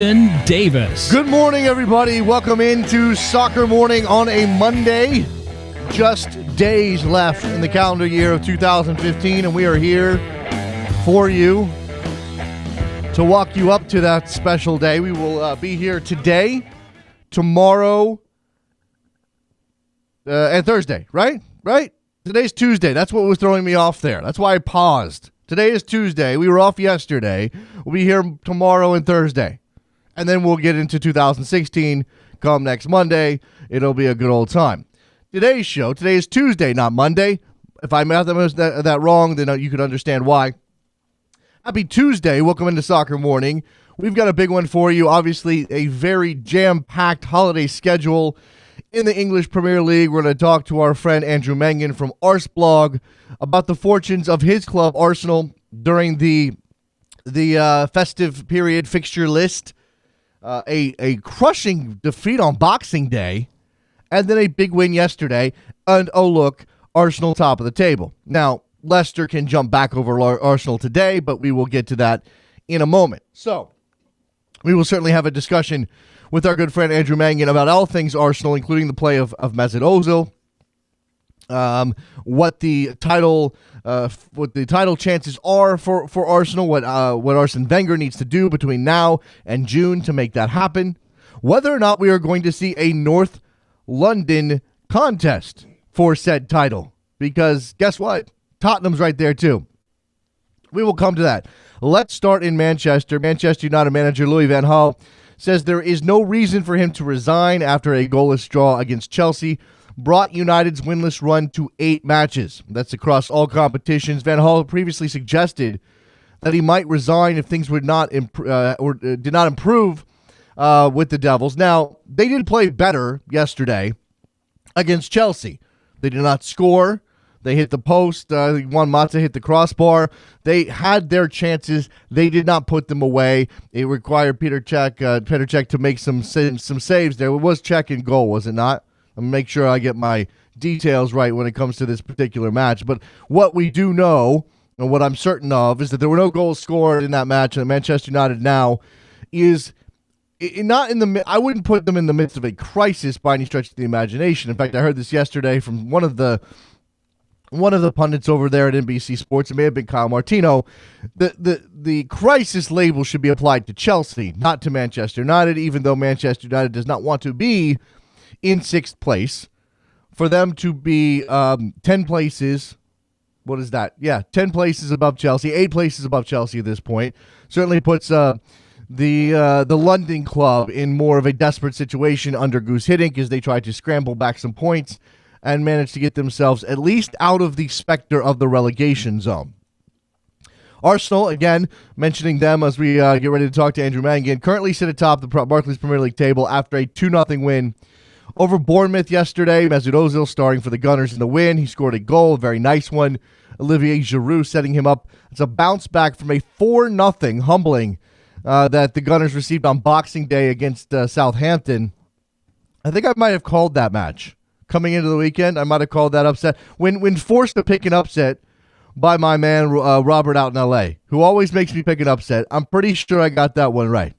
Davis. Good morning, everybody. Welcome into Soccer Morning on a Monday. Just days left in the calendar year of 2015, and we are here for you to walk you up to that special day. We will be here today, tomorrow, and Thursday, right? Right? Today's Tuesday. That's what was throwing me off there. That's why I paused. Today is Tuesday. We were off yesterday. We'll be here tomorrow and Thursday. And then we'll get into 2016 come next Monday. It'll be a good old time. Today's show, today is Tuesday, not Monday. If I made that wrong, then you could understand why. Happy Tuesday. Welcome into Soccer Morning. We've got a big one for you. Obviously, a very jam-packed holiday schedule in the English Premier League. We're going to talk to our friend Andrew Mangan from Arseblog about the fortunes of his club, Arsenal, during the festive period fixture list. A crushing defeat on Boxing Day, and then a big win yesterday. And, oh, look, Arsenal top of the table. Now, Leicester can jump back over Arsenal today, but we will get to that in a moment. So, we will certainly have a discussion with our good friend Andrew Mangan about all things Arsenal, including the play of Mesut Ozil, what the title chances are for Arsenal, what Arsene Wenger needs to do between now and June to make that happen, whether or not we are going to see a North London contest for said title, because guess what? Tottenham's right there too. We will come to that. Let's start in Manchester. Manchester United manager Louis van Gaal says there is no reason for him to resign after a goalless draw against Chelsea brought United's winless run to 8 matches. That's across all competitions. Van Gaal previously suggested that he might resign if things did not improve with the Devils. Now, they did play better yesterday against Chelsea. They did not score. They hit the post. Juan Mata hit the crossbar. They had their chances. They did not put them away. It required Petr Cech to make some saves there. It was Cech in goal, was it not? I'm going to make sure I get my details right when it comes to this particular match. But what we do know, and what I'm certain of, is that there were no goals scored in that match. And Manchester United now is not in the. I wouldn't put them in the midst of a crisis by any stretch of the imagination. In fact, I heard this yesterday from one of the pundits over there at NBC Sports. It may have been Kyle Martino. The crisis label should be applied to Chelsea, not to Manchester United, even though Manchester United does not want to be in 6th place. For them to be 10 places, what is that? Yeah, 10 places above Chelsea, 8 places above Chelsea at this point, certainly puts the London club in more of a desperate situation under Goose Hiddink as they try to scramble back some points and manage to get themselves at least out of the specter of the relegation zone. Arsenal, again, mentioning them as we get ready to talk to Andrew Mangan, currently sit atop the Barclays Premier League table after a 2-0 win over Bournemouth yesterday. Mesut Ozil starring for the Gunners in the win. He scored a goal, a very nice one. Olivier Giroud setting him up. It's a bounce back from a 4-0 humbling that the Gunners received on Boxing Day against Southampton. I think I might have called that match. Coming into the weekend, I might have called that upset. When forced to pick an upset by my man Robert out in L.A., who always makes me pick an upset, I'm pretty sure I got that one right.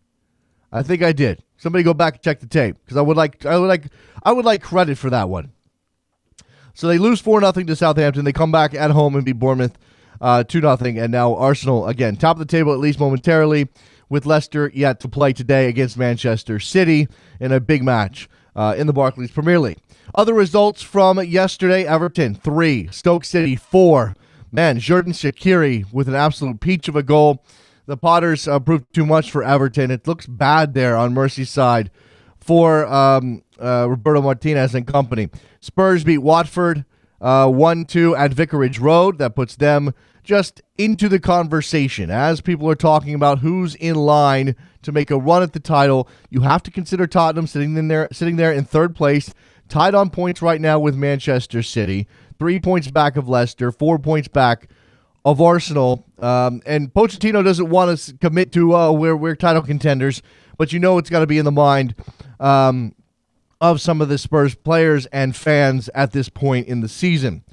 I think I did. Somebody go back and check the tape, because I would like credit for that one. So they lose 4-0 to Southampton. They come back at home and beat Bournemouth 2-0, and now Arsenal again top of the table at least momentarily, with Leicester yet to play today against Manchester City in a big match in the Barclays Premier League. Other results from yesterday: Everton 3, Stoke City 4. Man, Xherdan Shaqiri with an absolute peach of a goal. The Potters proved too much for Everton. It looks bad there on Merseyside for Roberto Martinez and company. Spurs beat Watford 1-2 at Vicarage Road. That puts them just into the conversation. As people are talking about who's in line to make a run at the title, you have to consider Tottenham sitting there in 3rd place, tied on points right now with Manchester City, 3 points back of Leicester, 4 points back of Arsenal. And Pochettino doesn't want to commit to we're title contenders, but it's got to be in the mind of some of the Spurs players and fans at this point in the season.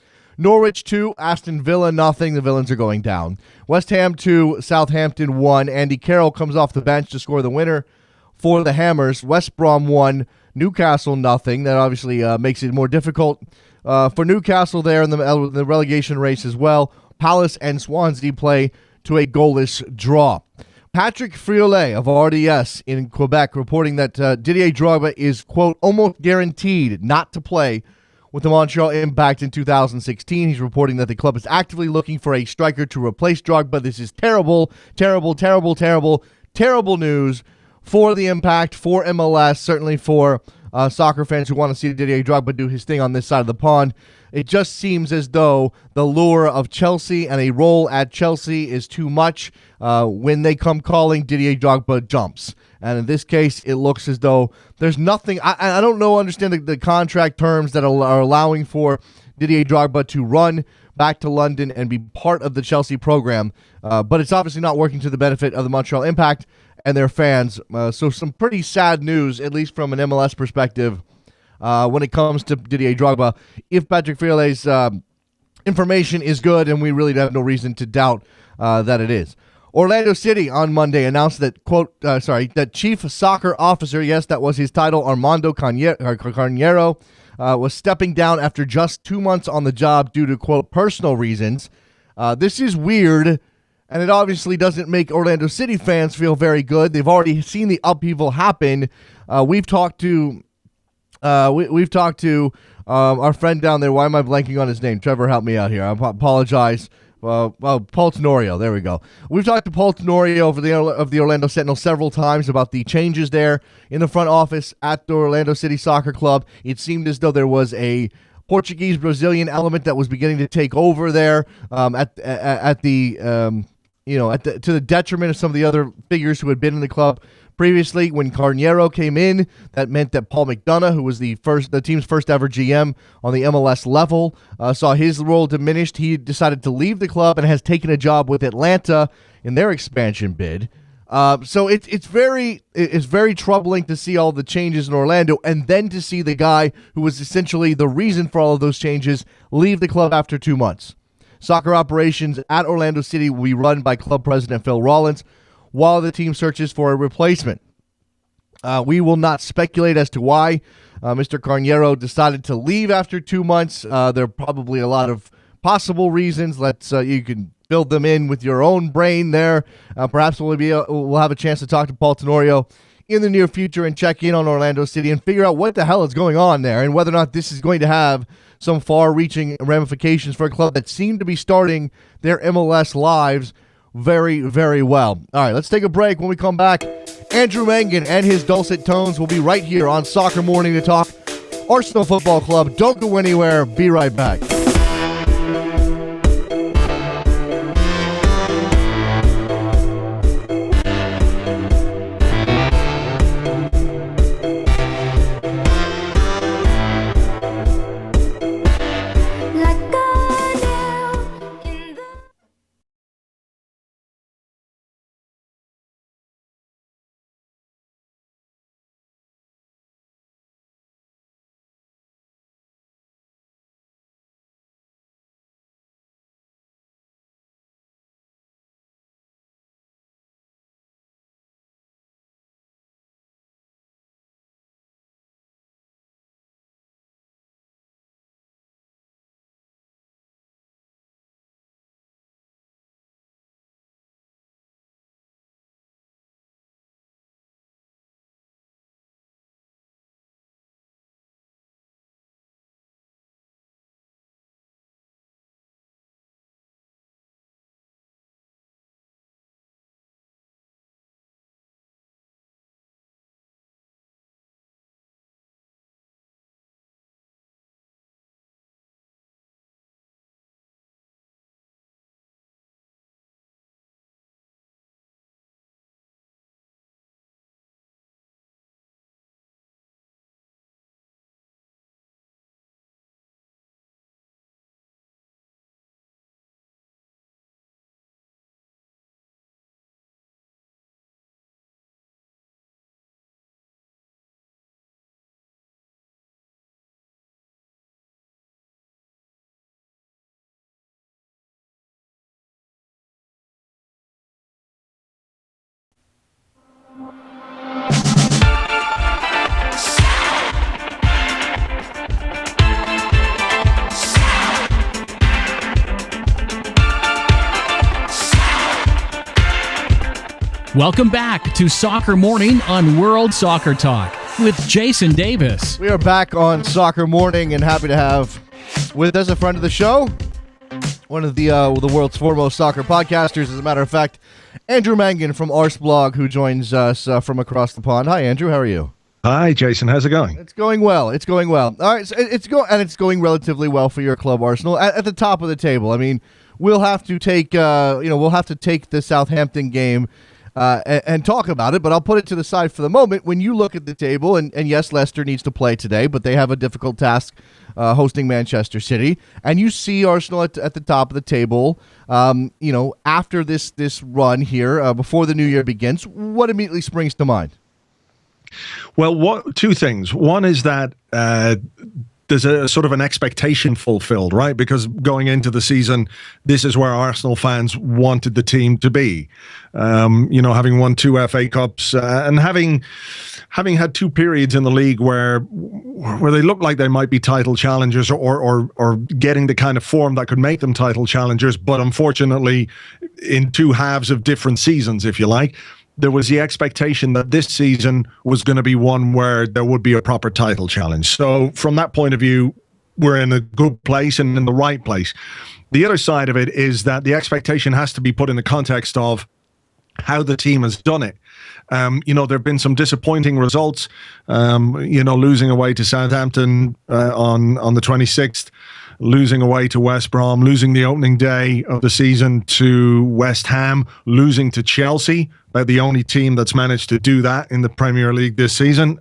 Norwich 2, Aston Villa nothing. The Villains are going down. West Ham 2, Southampton 1. Andy Carroll comes off the bench to score the winner for the Hammers. West Brom won, Newcastle nothing. That obviously makes it more difficult for Newcastle there in the relegation race as well. Palace and Swansea play to a goalless draw. Patrick Friolet of RDS in Quebec reporting that Didier Drogba is, quote, almost guaranteed not to play with the Montreal Impact in 2016. He's reporting that the club is actively looking for a striker to replace Drogba. This is terrible, terrible, terrible, terrible, terrible news for the Impact, for MLS, certainly for soccer fans who want to see Didier Drogba do his thing on this side of the pond. It just seems as though the lure of Chelsea and a role at Chelsea is too much. When they come calling, Didier Drogba jumps. And in this case, it looks as though there's nothing. I don't understand the contract terms that are allowing for Didier Drogba to run back to London and be part of the Chelsea program. But it's obviously not working to the benefit of the Montreal Impact and their fans. So some pretty sad news, at least from an MLS perspective, when it comes to Didier Drogba. If Patrick Friolet's information is good, and we really have no reason to doubt that it is. Orlando City on Monday announced that, quote, that chief soccer officer, yes, that was his title, Armando Carneiro, was stepping down after just 2 months on the job due to, quote, personal reasons. This is weird, and it obviously doesn't make Orlando City fans feel very good. They've already seen the upheaval happen. We've talked to our friend down there. Why am I blanking on his name? Trevor, help me out here. I apologize. Paul Tenorio. There we go. We've talked to Paul Tenorio of the Orlando Sentinel several times about the changes there in the front office at the Orlando City Soccer Club. It seemed as though there was a Portuguese-Brazilian element that was beginning to take over there to the detriment of some of the other figures who had been in the club previously. When Carneiro came in, that meant that Paul McDonough, who was the team's first ever GM on the MLS level, saw his role diminished. He decided to leave the club and has taken a job with Atlanta in their expansion bid. So it's very troubling to see all the changes in Orlando, and then to see the guy who was essentially the reason for all of those changes leave the club after 2 months. Soccer operations at Orlando City will be run by club president Phil Rollins, while the team searches for a replacement. We will not speculate as to why Mr. Carneiro decided to leave after 2 months. There are probably a lot of possible reasons. You can build them in with your own brain there. Perhaps we'll have a chance to talk to Paul Tenorio in the near future and check in on Orlando City and figure out what the hell is going on there and whether or not this is going to have some far-reaching ramifications for a club that seemed to be starting their MLS lives very, very well. All right, let's take a break. When we come back, Andrew Mangan and his dulcet tones will be right here on Soccer Morning to talk Arsenal Football Club. Don't go anywhere. Be right back. Welcome back to Soccer Morning on World Soccer Talk with Jason Davis. We are back on Soccer Morning and happy to have with us a friend of the show, one of the world's foremost soccer podcasters, as a matter of fact, Andrew Mangan from Arsblog, who joins us from across the pond. Hi, Andrew. How are you? Hi, Jason. How's it going? It's going well. It's going well. All right, so it's going relatively well for your club, Arsenal, at the top of the table. I mean, we'll have to take the Southampton game and talk about it, but I'll put it to the side for the moment. When you look at the table, and yes, Leicester needs to play today, but they have a difficult task hosting Manchester City, and you see Arsenal at the top of the table. After this run here, before the new year begins, what immediately springs to mind? Well, two things. One is that there's a sort of an expectation fulfilled, right? Because going into the season, this is where Arsenal fans wanted the team to be. Having won 2 FA Cups and having had 2 periods in the league where they looked like they might be title challengers or getting the kind of form that could make them title challengers, but unfortunately in 2 halves of different seasons, if you like. There was the expectation that this season was going to be one where there would be a proper title challenge. So from that point of view, we're in a good place and in the right place. The other side of it is that the expectation has to be put in the context of how the team has done it. There have been some disappointing results, losing away to Southampton on the 26th, losing away to West Brom, losing the opening day of the season to West Ham, losing to Chelsea. They're the only team that's managed to do that in the Premier League this season.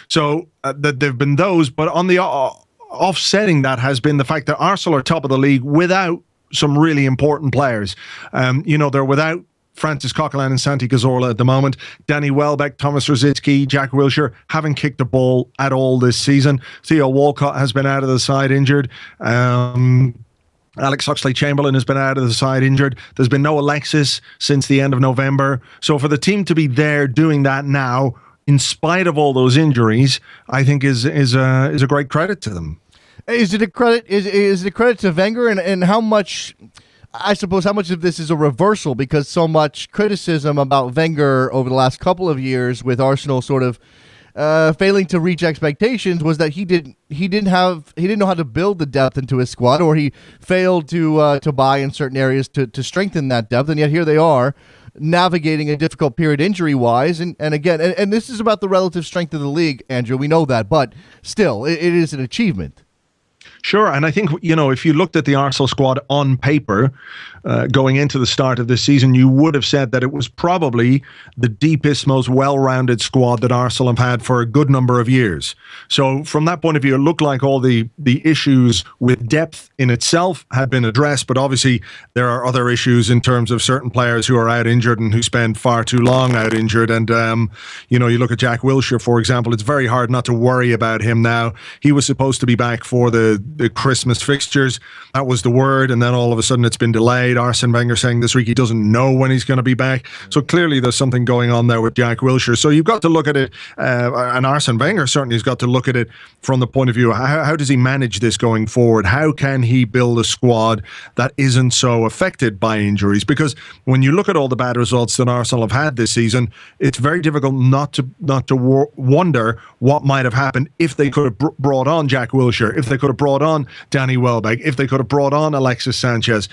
So that there've been those, but on the offsetting that has been the fact that Arsenal are top of the league without some really important players. They're without Francis Coquelin and Santi Cazorla at the moment. Danny Welbeck, Thomas Rosicky, Jack Wilshere haven't kicked the ball at all this season. Theo Walcott has been out of the side injured. Alex Oxlade-Chamberlain has been out of the side injured. There's been no Alexis since the end of November. So for the team to be there doing that now, in spite of all those injuries, I think is a great credit to them. Is it a credit? Is it a credit to Wenger, and how much? I suppose how much of this is a reversal, because so much criticism about Wenger over the last couple of years with Arsenal sort of failing to reach expectations was that he didn't know how to build the depth into his squad, or he failed to buy in certain areas to strengthen that depth, and yet here they are navigating a difficult period injury wise, and again, and this is about the relative strength of the league, Andrew. We know that, but still, it is an achievement. Sure, and I think, if you looked at the Arsenal squad on paper going into the start of this season, you would have said that it was probably the deepest, most well-rounded squad that Arsenal have had for a good number of years. So from that point of view, it looked like all the issues with depth in itself had been addressed, but obviously there are other issues in terms of certain players who are out injured and who spend far too long out injured. And, you look at Jack Wilshere, for example, it's very hard not to worry about him now. He was supposed to be back for the Christmas fixtures. That was the word, and then all of a sudden it's been delayed. Arsene Wenger saying this week he doesn't know when he's going to be back. So clearly there's something going on there with Jack Wilshere. So you've got to look at it, and Arsene Wenger certainly has got to look at it from the point of view, how does he manage this going forward? How can he build a squad that isn't so affected by injuries? Because when you look at all the bad results that Arsenal have had this season, it's very difficult not to wonder what might have happened if they could have brought on Jack Wilshere, if they could have brought on Danny Welbeck, if they could have brought on Alexis Sanchez.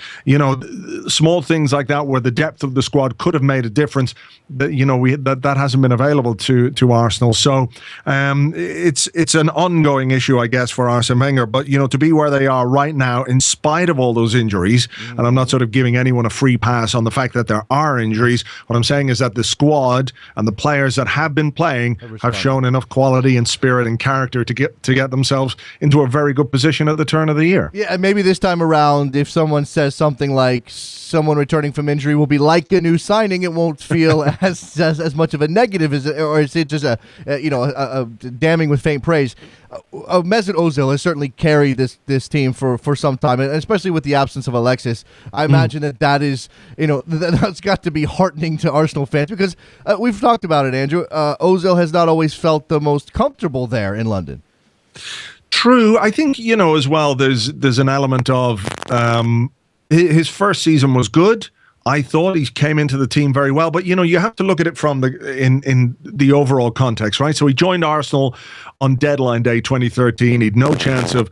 Small things like that where the depth of the squad could have made a difference. That hasn't been available to Arsenal. So it's an ongoing issue, I guess, for Arsene Wenger. But to be where they are right now, in spite of all those injuries, and I'm not sort of giving anyone a free pass on the fact that there are injuries. What I'm saying is that the squad and the players that have been playing have shown enough quality and spirit and character to get themselves into a very good position at the turn of the year. Yeah, and maybe this time around, if someone says something like someone returning from injury will be like a new signing, it won't feel as much of a negative, or is it just a damning with faint praise? Mesut Ozil has certainly carried this team for some time, and especially with the absence of Alexis, I imagine that is that's got to be heartening to Arsenal fans, because we've talked about it, Andrew. Ozil has not always felt the most comfortable there in London. True. I think, as well, there's an element of his first season was good, I thought he came into the team very well, but you have to look at it from in the overall context, right? So he joined Arsenal on deadline day 2013. He'd no chance of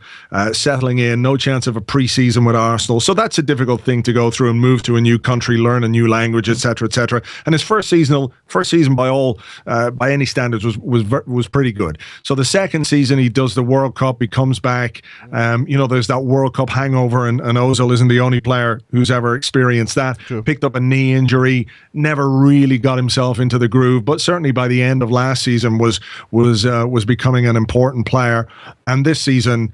settling in, no chance of a pre-season with Arsenal. So that's a difficult thing to go through and move to a new country, learn a new language, etc., etc. And his first season by any standards was pretty good. So the second season he does the World Cup, he comes back. There's that World Cup hangover, and Ozil isn't the only player who's ever experienced that. True. Picked up a knee injury, never really got himself into the groove, but certainly by the end of last season was becoming an important player. And this season,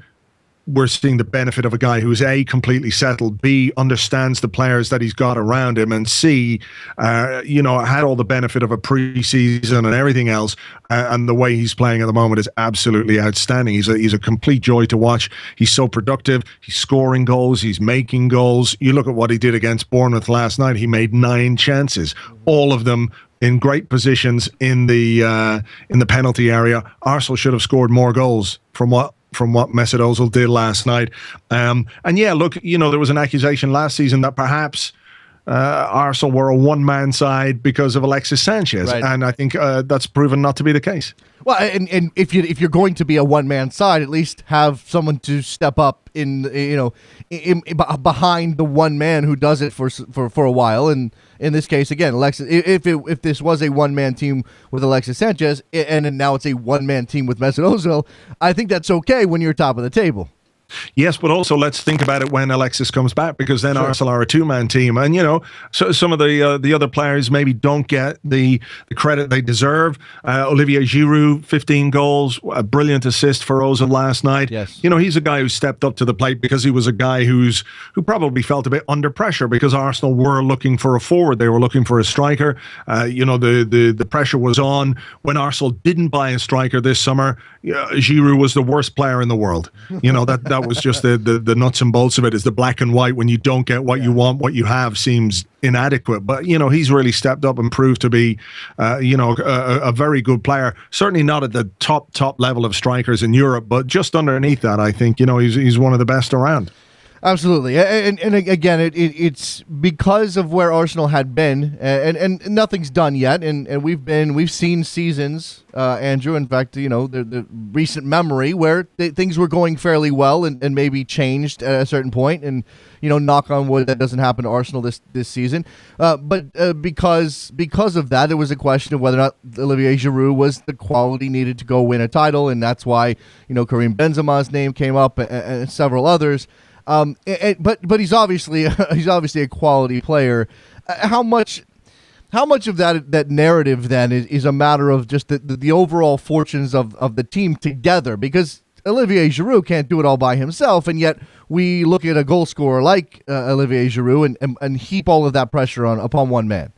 we're seeing the benefit of a guy who's A, completely settled, B, understands the players that he's got around him, and C, had all the benefit of a pre-season and everything else. And the way he's playing at the moment is absolutely outstanding. He's a complete joy to watch. He's so productive. He's scoring goals. He's making goals. You look at what he did against Bournemouth last night. He made 9 chances, all of them in great positions in the penalty area. Arsenal should have scored more goals from what Mesut Ozil did last night. And yeah, look, there was an accusation last season that perhaps Arsenal were a one-man side because of Alexis Sanchez, right. And I think that's proven not to be the case. Well, and if you're going to be a one-man side, at least have someone to step up in behind the one man who does it for a while. And in this case, again, Alexis, if this was a one-man team with Alexis Sanchez and now it's a one-man team with Mesut Ozil, I think that's okay when you're top of the table. Yes, but also let's think about it when Alexis comes back, because then sure. Arsenal are a two-man team, and so some of the other players maybe don't get the credit they deserve. Olivier Giroud, 15 goals, a brilliant assist for Ozil last night. Yes. He's a guy who stepped up to the plate because he was a guy who probably felt a bit under pressure because Arsenal were looking for a forward, they were looking for a striker. The pressure was on when Arsenal didn't buy a striker this summer. Giroud was the worst player in the world. That was just the nuts and bolts of it, is the black and white. When you don't get what you want, what you have seems inadequate. But, he's really stepped up and proved to be, a very good player. Certainly not at the top level of strikers in Europe, but just underneath that, I think, he's one of the best around. Absolutely, and again, it's because of where Arsenal had been, and nothing's done yet, and we've seen seasons, Andrew. In fact, the recent memory where things were going fairly well and maybe changed at a certain point, and knock on wood that doesn't happen to Arsenal this season. But because of that, it was a question of whether or not Olivier Giroud was the quality needed to go win a title, and that's why Karim Benzema's name came up and several others. But he's obviously a quality player. How much of that narrative then is a matter of just the overall fortunes of the team together? Because Olivier Giroud can't do it all by himself, and yet we look at a goal scorer like Olivier Giroud and heap all of that pressure upon one man.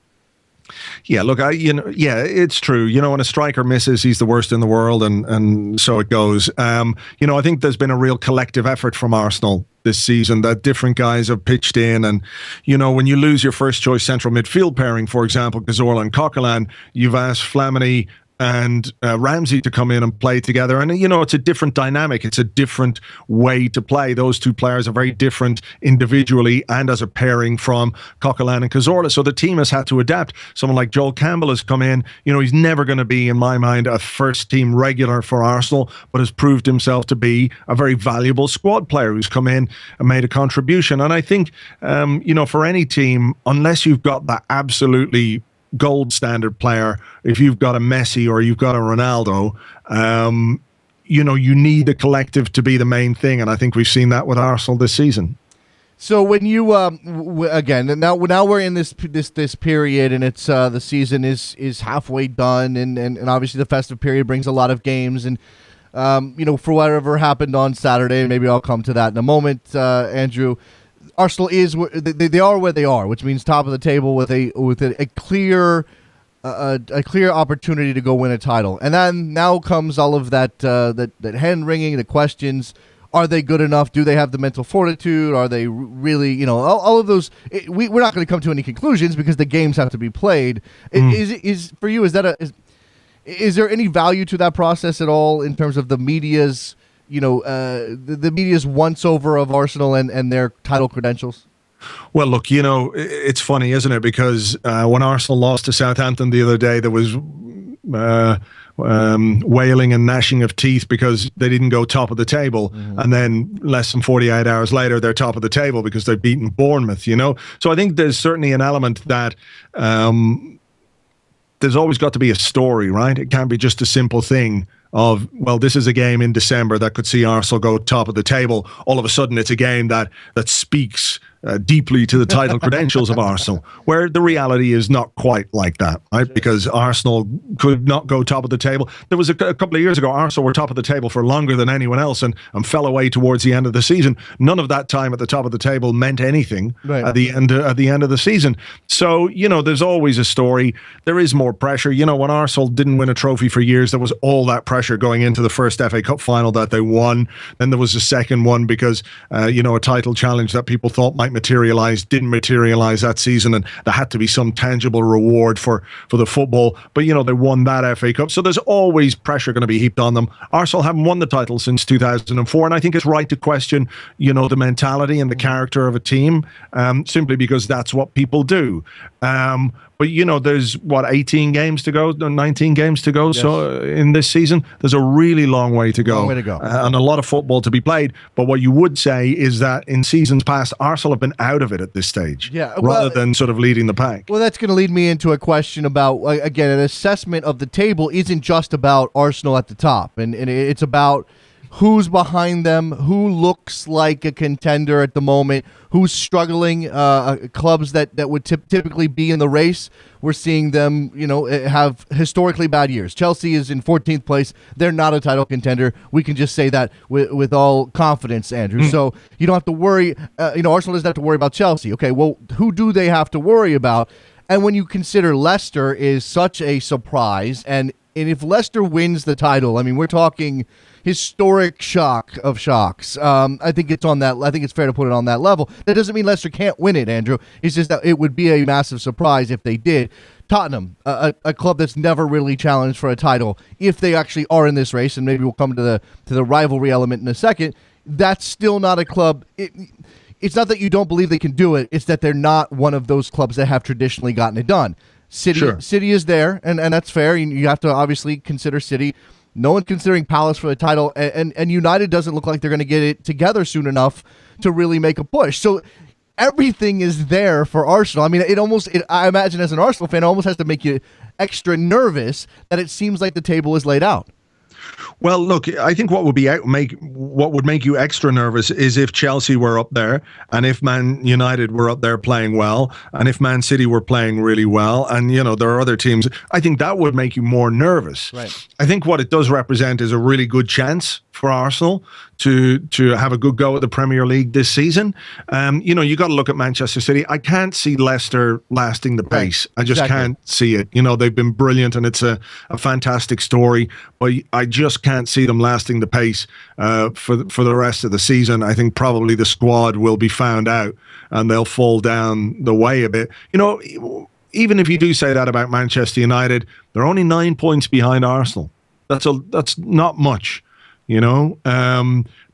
Yeah, look, it's true. When a striker misses, he's the worst in the world, and so it goes. I think there's been a real collective effort from Arsenal this season that different guys have pitched in, and when you lose your first choice central midfield pairing, for example, Cazorla and Coquelin, you've asked Flamini and Ramsey to come in and play together. And, it's a different dynamic. It's a different way to play. Those two players are very different individually and as a pairing from Coquelin and Cazorla. So the team has had to adapt. Someone like Joel Campbell has come in. He's never going to be, in my mind, a first-team regular for Arsenal, but has proved himself to be a very valuable squad player who's come in and made a contribution. And I think, for any team, unless you've got that absolutely gold standard player, if you've got a Messi or you've got a Ronaldo, you need the collective to be the main thing, and I think we've seen that with Arsenal this season. So when you again, now we're in this period, and it's the season is halfway done, and obviously the festive period brings a lot of games, and for whatever happened on Saturday, maybe I'll come to that in a moment, Andrew. Arsenal they are where they are, which means top of the table with a clear opportunity to go win a title. And then now comes all of that hand wringing, the questions: are they good enough? Do they have the mental fortitude? Are they really all of those? We're not going to come to any conclusions because the games have to be played. Is for you? Is there any value to that process at all in terms of the media's? The media's once over of Arsenal and their title credentials? Well, look, it's funny, isn't it? Because when Arsenal lost to Southampton the other day, there was wailing and gnashing of teeth because they didn't go top of the table. And then less than 48 hours later, they're top of the table because they've beaten Bournemouth, So I think there's certainly an element that there's always got to be a story, right? It can't be just a simple thing of, well, this is a game in December that could see Arsenal go top of the table. All of a sudden, it's a game that speaks deeply to the title credentials of Arsenal, where the reality is not quite like that, right? Because Arsenal could not go top of the table. There was a couple of years ago, Arsenal were top of the table for longer than anyone else and fell away towards the end of the season. None of that time at the top of the table meant anything at the end of the season. So, there's always a story. There is more pressure. When Arsenal didn't win a trophy for years, there was all that pressure going into the first FA Cup final that they won. Then there was a second one because, a title challenge that people thought might materialize didn't materialize that season, and there had to be some tangible reward for the football. But they won that FA Cup, so there's always pressure going to be heaped on them. Arsenal haven't won the title since 2004, and I think it's right to question the mentality and the character of a team, simply because that's what people do. But there's 18 games to go, 19 games to go. Yes. So in this season, there's a really long way to go, and a lot of football to be played. But what you would say is that in seasons past, Arsenal have been out of it at this stage, rather than sort of leading the pack. Well, that's going to lead me into a question about, again, an assessment of the table isn't just about Arsenal at the top, and it's about who's behind them, who looks like a contender at the moment, who's struggling, clubs that would typically be in the race. We're seeing them, have historically bad years. Chelsea is in 14th place. They're not a title contender. We can just say that with all confidence, Andrew. So you don't have to worry. Arsenal doesn't have to worry about Chelsea. Okay, well, who do they have to worry about? And when you consider Leicester is such a surprise, and if Leicester wins the title, I mean, we're talking historic shock of shocks. I think it's on that. I think it's fair to put it on that level. That doesn't mean Leicester can't win it, Andrew. It's just that it would be a massive surprise if they did. Tottenham, a club that's never really challenged for a title, if they actually are in this race, and maybe we'll come to the rivalry element in a second. That's still not a club. It's not that you don't believe they can do it. It's that they're not one of those clubs that have traditionally gotten it done. City is there, and that's fair. You have to obviously consider City. No one's considering Palace for the title, and United doesn't look like they're going to get it together soon enough to really make a push. So everything is there for Arsenal. I mean, I imagine as an Arsenal fan, it almost has to make you extra nervous that it seems like the table is laid out. Well, look, I think what would make you extra nervous is if Chelsea were up there, and if Man United were up there playing well, and if Man City were playing really well, and there are other teams. I think that would make you more nervous. Right. I think what it does represent is a really good chance for Arsenal to have a good go at the Premier League this season. You got to look at Manchester City. I can't see Leicester lasting the pace. I just can't see it. They've been brilliant, and it's a fantastic story, but I just can't see them lasting the pace for the rest of the season. I think probably the squad will be found out, and they'll fall down the way a bit. Even if you do say that about Manchester United, they're only 9 points behind Arsenal. That's not much.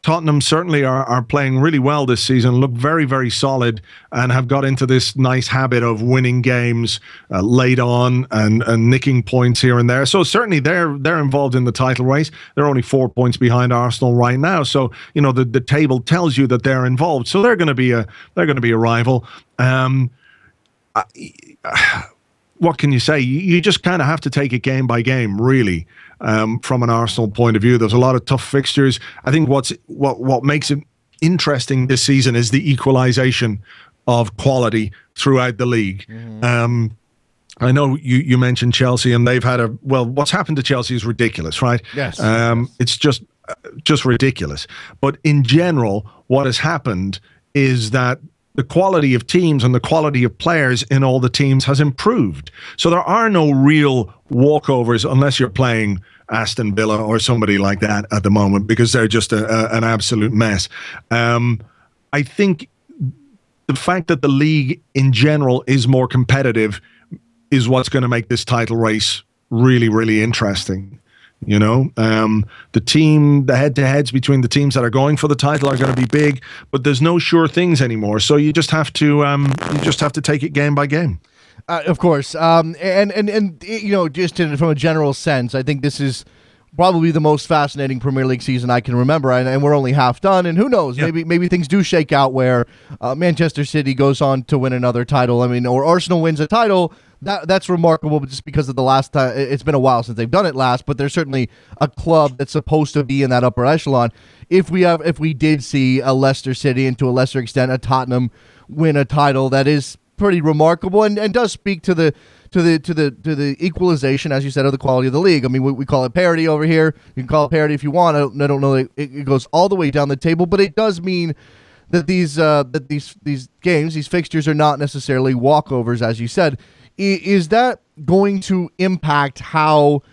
Tottenham certainly are playing really well this season, look very, very solid, and have got into this nice habit of winning games late on and nicking points here and there. So certainly they're involved in the title race. They're only 4 points behind Arsenal right now. So the table tells you that they're involved. So they're going to be a rival. What can you say? You just kind of have to take it game by game, really. From an Arsenal point of view, there's a lot of tough fixtures. I think what makes it interesting this season is the equalization of quality throughout the league. I know you mentioned Chelsea, and they've had what's happened to Chelsea is ridiculous, right? Yes. It's just ridiculous. But in general, what has happened is that the quality of teams and the quality of players in all the teams has improved. So there are no real walkovers unless you're playing Aston Villa or somebody like that at the moment, because they're just an absolute mess. I think the fact that the league in general is more competitive is what's going to make this title race really, really interesting. The head-to-heads between the teams that are going for the title are going to be big, but there's no sure things anymore. So you just have to take it game by game. Of course, and just from a general sense, I think this is probably the most fascinating Premier League season I can remember, and we're only half done. And who knows? Yeah. Maybe things do shake out where Manchester City goes on to win another title. I mean, or Arsenal wins a title. That's remarkable, but just because of the last time, it's been a while since they've done it last. But there's certainly a club that's supposed to be in that upper echelon. If we did see a Leicester City, and to a lesser extent a Tottenham, win a title, that is pretty remarkable, and does speak to the equalization, as you said, of the quality of the league. I mean, we call it parity over here. You can call it parity if you want. I don't know that it goes all the way down the table, but it does mean that these games, these fixtures, are not necessarily walkovers, as you said. Is that going to impact how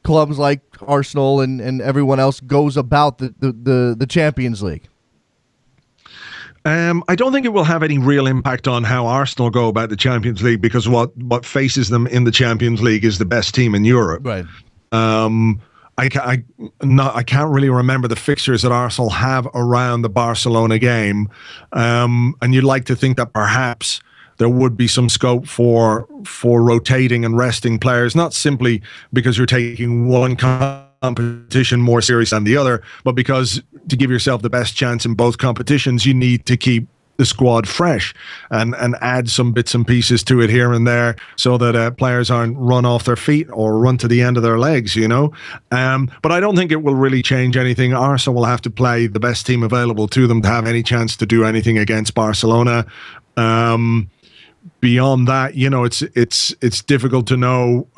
clubs like Arsenal and everyone else goes about the Champions League? I don't think it will have any real impact on how Arsenal go about the Champions League, because what faces them in the Champions League is the best team in Europe. Right. I can't really remember the fixtures that Arsenal have around the Barcelona game, and you'd like to think that perhaps there would be some scope for rotating and resting players, not simply because you're taking one competition more serious than the other, but because to give yourself the best chance in both competitions, you need to keep the squad fresh and add some bits and pieces to it here and there, so that players aren't run off their feet or run to the end of their legs, But I don't think it will really change anything. Arsenal will have to play the best team available to them to have any chance to do anything against Barcelona. Beyond that, it's difficult to know.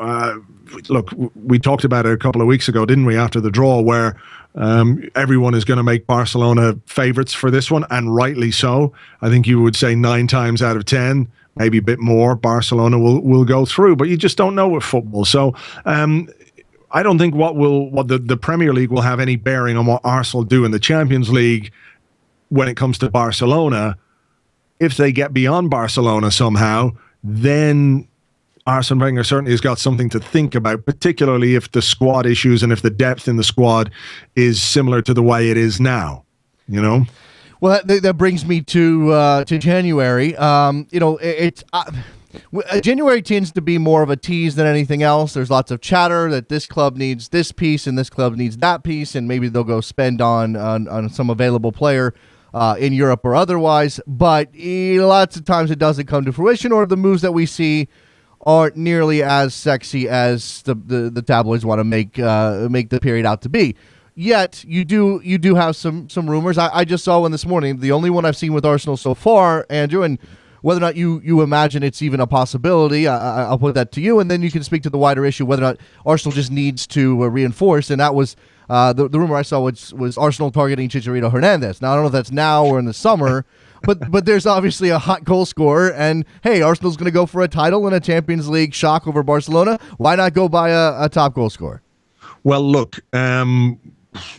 Look, we talked about it a couple of weeks ago, didn't we, after the draw, where everyone is going to make Barcelona favourites for this one, and rightly so. I think you would say 9 times out of 10, maybe a bit more, Barcelona will go through, but you just don't know with football. So I don't think what the Premier League will have any bearing on what Arsenal do in the Champions League when it comes to Barcelona. If they get beyond Barcelona somehow, then Arsene Wenger certainly has got something to think about, particularly if the squad issues and if the depth in the squad is similar to the way it is now, Well, that brings me to January. January tends to be more of a tease than anything else. There's lots of chatter that this club needs this piece and this club needs that piece, and maybe they'll go spend on some available player in Europe or otherwise. But lots of times it doesn't come to fruition, or the moves that we see aren't nearly as sexy as the tabloids want to make the period out to be. Yet you do have some rumors. I just saw one this morning, the only one I've seen with Arsenal so far, Andrew, and whether or not you imagine it's even a possibility, I'll put that to you, and then you can speak to the wider issue whether or not Arsenal just needs to reinforce. And that was the rumor I saw was Arsenal targeting Chicharito Hernandez. Now I don't know if that's now or in the summer. But there's obviously a hot goal scorer, and hey, Arsenal's going to go for a title and a Champions League shock over Barcelona. Why not go buy a top goal scorer? Well, look,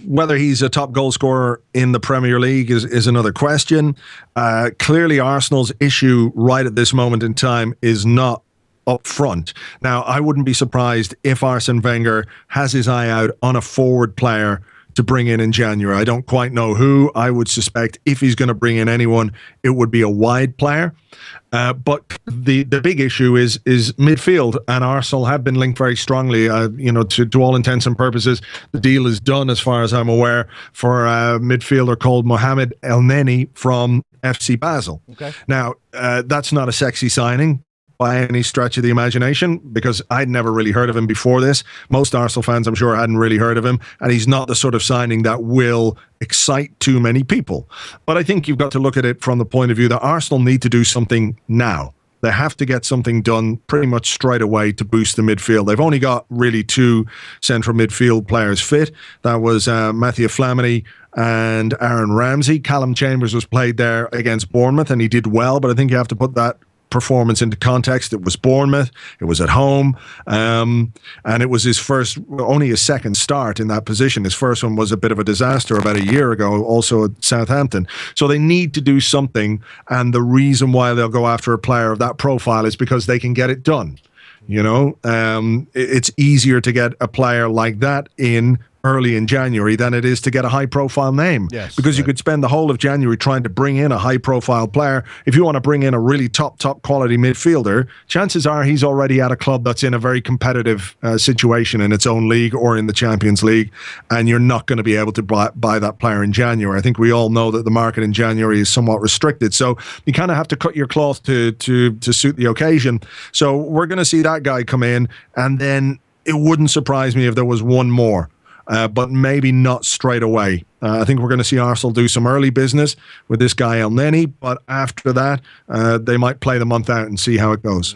whether he's a top goal scorer in the Premier League is another question. Clearly, Arsenal's issue right at this moment in time is not up front. Now, I wouldn't be surprised if Arsene Wenger has his eye out on a forward player to bring in January. I don't quite know who. I would suspect if he's going to bring in anyone, it would be a wide player. But the big issue is midfield, and Arsenal have been linked very strongly. To all intents and purposes, the deal is done, as far as I'm aware, for a midfielder called Mohamed Elneny from FC Basel. Okay. Now, that's not a sexy signing by any stretch of the imagination, because I'd never really heard of him before this. Most Arsenal fans, I'm sure, hadn't really heard of him, and he's not the sort of signing that will excite too many people. But I think you've got to look at it from the point of view that Arsenal need to do something now. They have to get something done pretty much straight away to boost the midfield. They've only got really 2 central midfield players fit. That was Mathieu Flamini and Aaron Ramsey. Callum Chambers was played there against Bournemouth, and he did well, but I think you have to put that performance into context. It was Bournemouth, it was at home, and it was only his second start in that position. His first one was a bit of a disaster about a year ago, also at Southampton. So they need to do something, and the reason why they'll go after a player of that profile is because they can get it done. It's easier to get a player like that in early in January than it is to get a high-profile name. Yes, because right. you could spend the whole of January trying to bring in a high-profile player. If you want to bring in a really top quality midfielder, chances are he's already at a club that's in a very competitive situation in its own league or in the Champions League, and you're not going to be able to buy that player in January. I think we all know that the market in January is somewhat restricted, so you kind of have to cut your cloth to suit the occasion. So we're going to see that guy come in, and then it wouldn't surprise me if there was one more. But maybe not straight away. I think we're going to see Arsenal do some early business with this guy El Neni, but after that, they might play the month out and see how it goes.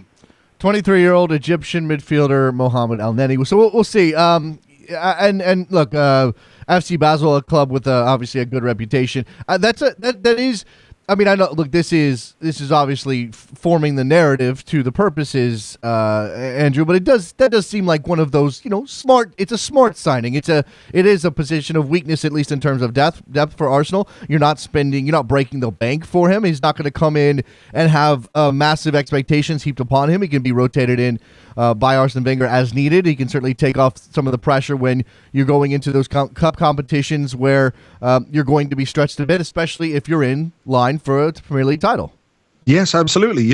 23-year-old Egyptian midfielder Mohamed El Neni. So we'll see. And look, FC Basel, a club with obviously a good reputation. That is. I mean, I know. Look, this is obviously forming the narrative to the purposes, Andrew. But that does seem like one of those, smart. It's a smart signing. It is a position of weakness, at least in terms of depth for Arsenal. You're not breaking the bank for him. He's not going to come in and have massive expectations heaped upon him. He can be rotated in by Arsene Wenger as needed. He can certainly take off some of the pressure when you're going into those cup competitions where you're going to be stretched a bit, especially if you're in line for a Premier League title. Yes, absolutely.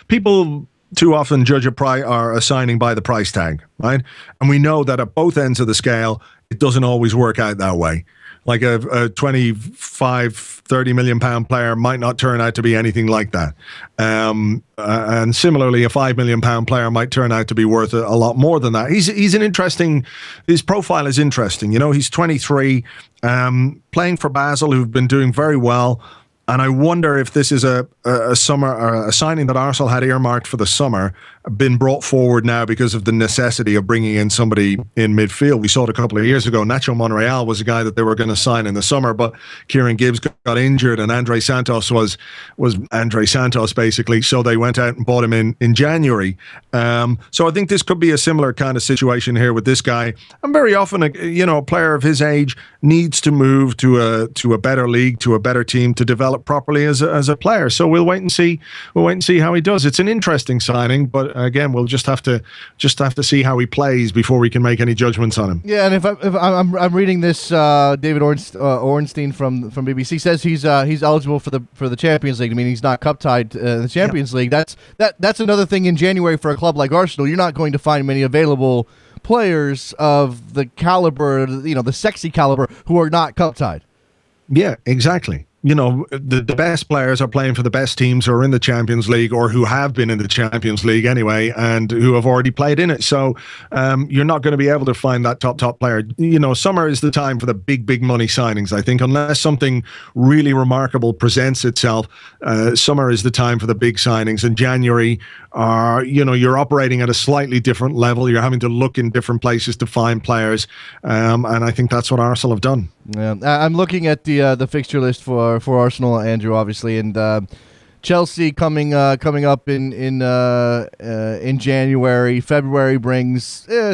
People too often judge a signing by the price tag, right? And we know that at both ends of the scale, it doesn't always work out that way. Like a 25, 30 million pound player might not turn out to be anything like that. And similarly, a 5 million pound player might turn out to be worth a lot more than that. His profile is interesting. He's 23, playing for Basel, who've been doing very well. And I wonder if this is a summer or a signing that Arsenal had earmarked for the summer, been brought forward now because of the necessity of bringing in somebody in midfield. We saw it a couple of years ago. Nacho Monreal was a guy that they were going to sign in the summer, but Kieran Gibbs got injured, and Andre Santos was Andre Santos basically. So they went out and bought him in January. So I think this could be a similar kind of situation here with this guy. And very often, a player of his age needs to move to a better league, to a better team to develop properly as a player. So we'll wait and see. How he does. It's an interesting signing, but again, we'll just have to see how he plays before we can make any judgments on him. Yeah, and if I'm reading this, David Ornstein from BBC says he's eligible for the Champions League. I mean, he's not cup tied in the Champions League. That's another thing in January for a club like Arsenal. You're not going to find many available players of the caliber, the sexy caliber, who are not cup tied. Yeah, exactly. The best players are playing for the best teams who are in the Champions League or who have been in the Champions League anyway and who have already played in it. So you're not going to be able to find that top player. Summer is the time for the big money signings, I think. Unless something really remarkable presents itself, summer is the time for the big signings. And January, you're operating at a slightly different level. You're having to look in different places to find players. And I think that's what Arsenal have done. Yeah, I'm looking at the fixture list for Arsenal, Andrew, obviously, and Chelsea coming up in January. February brings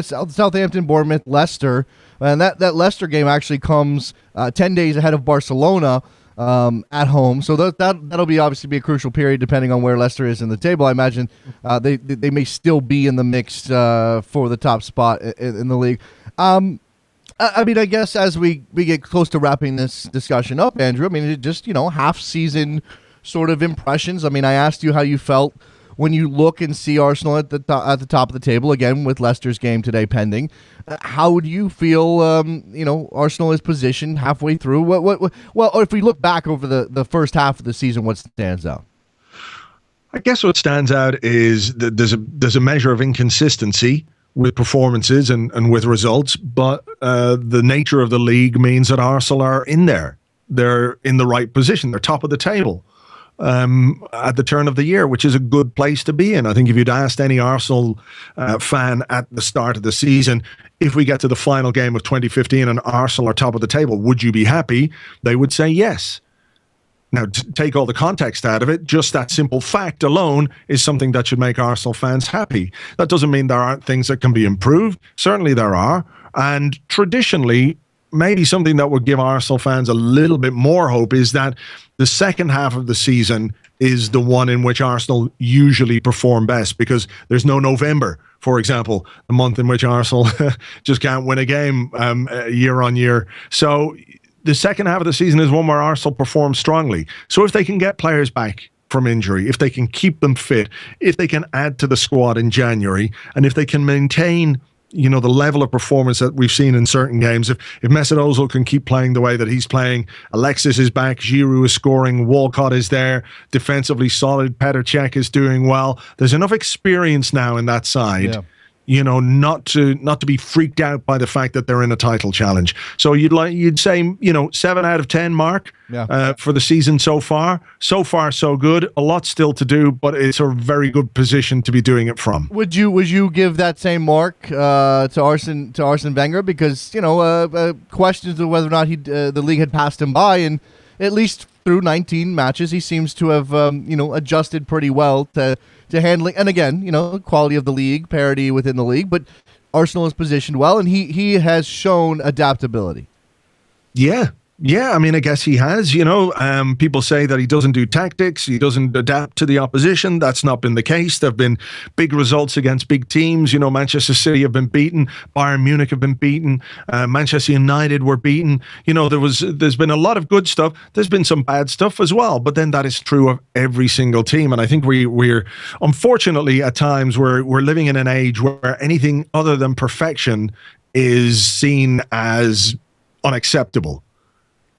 Southampton, Bournemouth, Leicester, and that Leicester game actually comes 10 days ahead of Barcelona at home. So that'll be obviously a crucial period depending on where Leicester is in the table. I imagine they may still be in the mix for the top spot in the league. I mean, I guess as we get close to wrapping this discussion up, Andrew, I mean, just, half-season sort of impressions. I mean, I asked you how you felt when you look and see Arsenal at the top of the table, again, with Leicester's game today pending. How do you feel, Arsenal is positioned halfway through? Well, if we look back over the first half of the season, what stands out? I guess what stands out is that there's a measure of inconsistency with performances and with results, but the nature of the league means that Arsenal are in there. They're in the right position. They're top of the table at the turn of the year, which is a good place to be in. I think if you'd asked any Arsenal fan at the start of the season, if we get to the final game of 2015 and Arsenal are top of the table, would you be happy? They would say yes. Now, to take all the context out of it, just that simple fact alone is something that should make Arsenal fans happy. That doesn't mean there aren't things that can be improved. Certainly there are. And traditionally, maybe something that would give Arsenal fans a little bit more hope is that the second half of the season is the one in which Arsenal usually perform best, because there's no November, for example, a month in which Arsenal just can't win a game year on year. So the second half of the season is one where Arsenal performs strongly. So if they can get players back from injury, if they can keep them fit, if they can add to the squad in January, and if they can maintain the level of performance that we've seen in certain games. If Mesut Ozil can keep playing the way that he's playing, Alexis is back, Giroud is scoring, Walcott is there, defensively solid, Petr Cech is doing well. There's enough experience now in that side. Not to be freaked out by the fact that they're in a title challenge. So you'd say 7 out of 10 mark for the season so far. So far, so good. A lot still to do, but it's a very good position to be doing it from. Would you give that same mark to Arsene Wenger, because questions of whether or not the league had passed him by, and at least through 19 matches he seems to have adjusted pretty well to handling, and again, quality of the league, parity within the league, but Arsenal is positioned well, and he has shown adaptability. Yeah, I mean, I guess he has, people say that he doesn't do tactics, he doesn't adapt to the opposition. That's not been the case. There have been big results against big teams. Manchester City have been beaten, Bayern Munich have been beaten, Manchester United were beaten. There's been a lot of good stuff. There's been some bad stuff as well, but then that is true of every single team. And I think we're unfortunately at times we're living in an age where anything other than perfection is seen as unacceptable.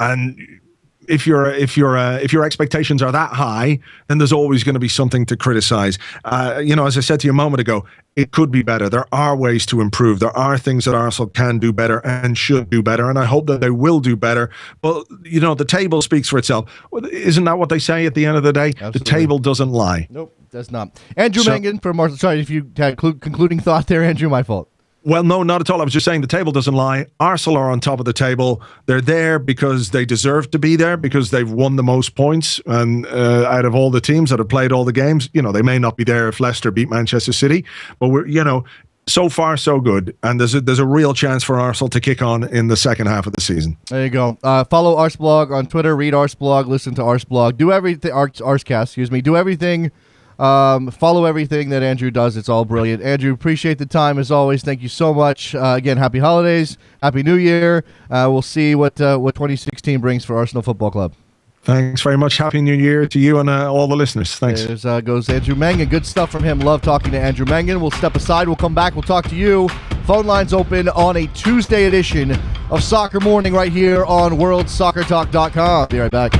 And if your expectations are that high, then there's always going to be something to criticize. As I said to you a moment ago, it could be better. There are ways to improve. There are things that Arsenal can do better and should do better, and I hope that they will do better. But the table speaks for itself. Isn't that what they say at the end of the day? Absolutely. The table doesn't lie. Nope, does not. Andrew Mangan from Arsenal. Sorry if you had concluding thought there, Andrew. My fault. Well, no, not at all. I was just saying the table doesn't lie. Arsenal are on top of the table. They're there because they deserve to be there, because they've won the most points, and out of all the teams that have played all the games. They may not be there if Leicester beat Manchester City, but we're so far so good, and there's a real chance for Arsenal to kick on in the second half of the season. There you go. Follow Arsblog on Twitter. Read Arsblog. Listen to Arsblog. Do everything. Arscast. Excuse me. Do everything. Follow everything that Andrew does. It's all brilliant. Andrew, appreciate the time as always. Thank you so much. Again, happy holidays, happy New Year. We'll see what 2016 brings for Arsenal Football Club. Thanks very much. Happy New Year to you and all the listeners. Thanks. There goes Andrew Mangan. Good stuff from him. Love talking to Andrew Mangan. We'll step aside. We'll come back. We'll talk to you. Phone lines open on a Tuesday edition of Soccer Morning right here on WorldSoccerTalk.com. Be right back.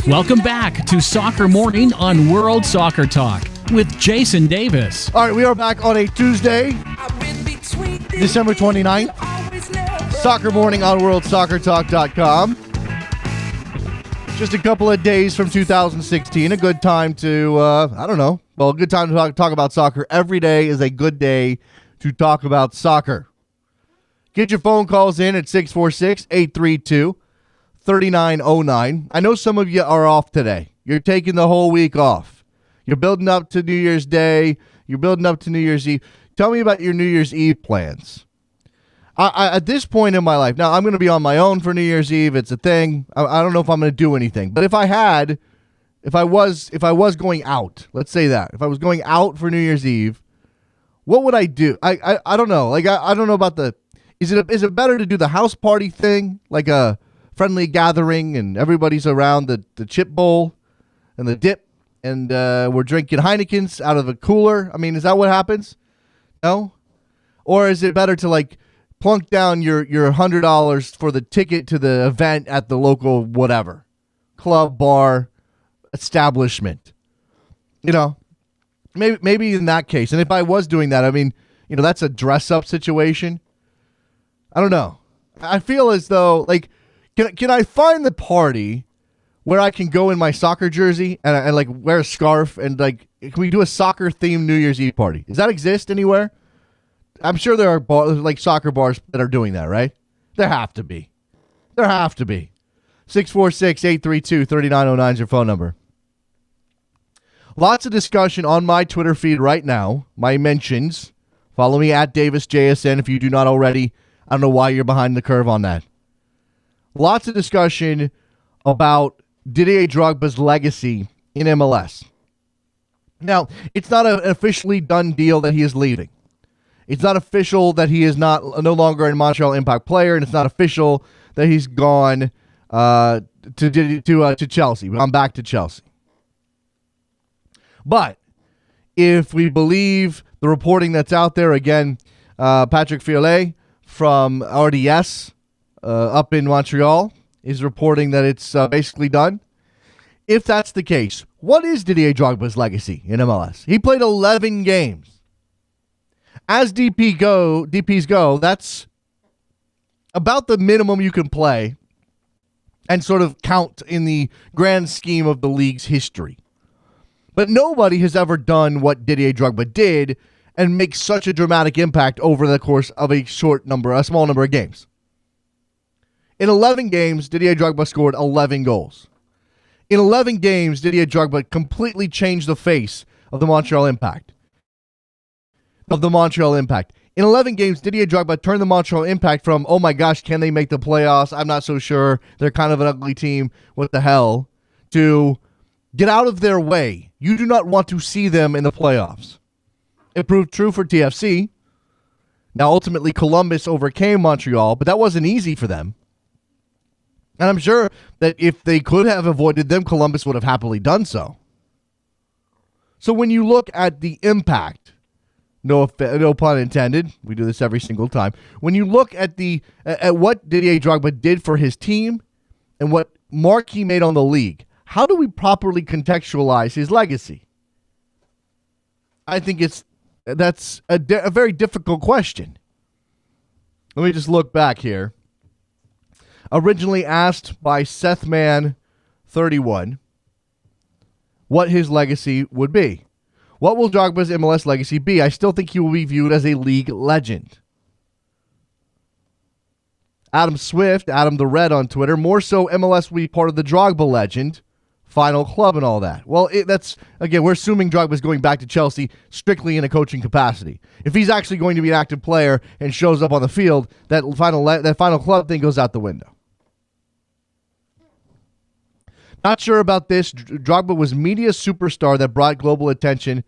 Welcome back to Soccer Morning on World Soccer Talk with Jason Davis. All right, we are back on a Tuesday, December 29th. Soccer Morning on WorldSoccerTalk.com. Just a couple of days from 2016. A good time to, a good time to talk about soccer. Every day is a good day to talk about soccer. Get your phone calls in at 646-832-3909. I know some of you are off today. You're taking the whole week off. You're building up to New Year's Day. You're building up to New Year's Eve. Tell me about your New Year's Eve plans. At this point in my life, now I'm going to be on my own for New Year's Eve. It's a thing. I don't know if I'm going to do anything. But if I was going out, let's say that. If I was going out for New Year's Eve, what would I do? I don't know. Like I don't know about the. Is it better to do the house party thing, like a friendly gathering and everybody's around the chip bowl and the dip and we're drinking Heinekens out of a cooler? I mean, is that what happens? No? Or is it better to like plunk down your $100 for the ticket to the event at the local whatever, club, bar, establishment? You know, maybe in that case. And if I was doing that, I mean, you know, that's a dress-up situation. I don't know. I feel as though, like, can I find the party where I can go in my soccer jersey and like wear a scarf and like, can we do a soccer-themed New Year's Eve party? Does that exist anywhere? I'm sure there are like soccer bars that are doing that, right? There have to be. 646-832-3909 is your phone number. Lots of discussion on my Twitter feed right now. My mentions. Follow me at DavisJSN if you do not already. I don't know why you're behind the curve on that. Lots of discussion about Didier Drogba's legacy in MLS. Now, it's not an officially done deal that he is leaving. It's not official that he is no longer a Montreal Impact player, and it's not official that he's gone to Chelsea. Gone back to Chelsea. But if we believe the reporting that's out there, again, Patrick Fiolet from RDS up in Montreal is reporting that it's basically done. If that's the case, what is Didier Drogba's legacy in MLS? He played 11 games. As DPs go, that's about the minimum you can play and sort of count in the grand scheme of the league's history. But nobody has ever done what Didier Drogba did and make such a dramatic impact over the course of a small number of games. In 11 games, Didier Drogba scored 11 goals. In 11 games, Didier Drogba completely changed the face of the Montreal Impact. In 11 games, Didier Drogba turned the Montreal Impact from, oh my gosh, can they make the playoffs? I'm not so sure. They're kind of an ugly team. What the hell? To get out of their way. You do not want to see them in the playoffs. It proved true for TFC. Now, ultimately, Columbus overcame Montreal, but that wasn't easy for them. And I'm sure that if they could have avoided them, Columbus would have happily done so. So when you look at the impact, no pun intended, we do this every single time. When you look at at what Didier Drogba did for his team and what mark he made on the league, how do we properly contextualize his legacy? I think that's a very difficult question. Let me just look back here. Originally asked by Sethman31 what his legacy would be. What will Drogba's MLS legacy be? I still think he will be viewed as a league legend. Adam Swift, Adam the Red on Twitter, more so MLS will be part of the Drogba legend, final club and all that. Well, that's, again, we're assuming Drogba's going back to Chelsea strictly in a coaching capacity. If he's actually going to be an active player and shows up on the field, that final club thing goes out the window. Not sure about this. Drogba was media superstar that brought global attention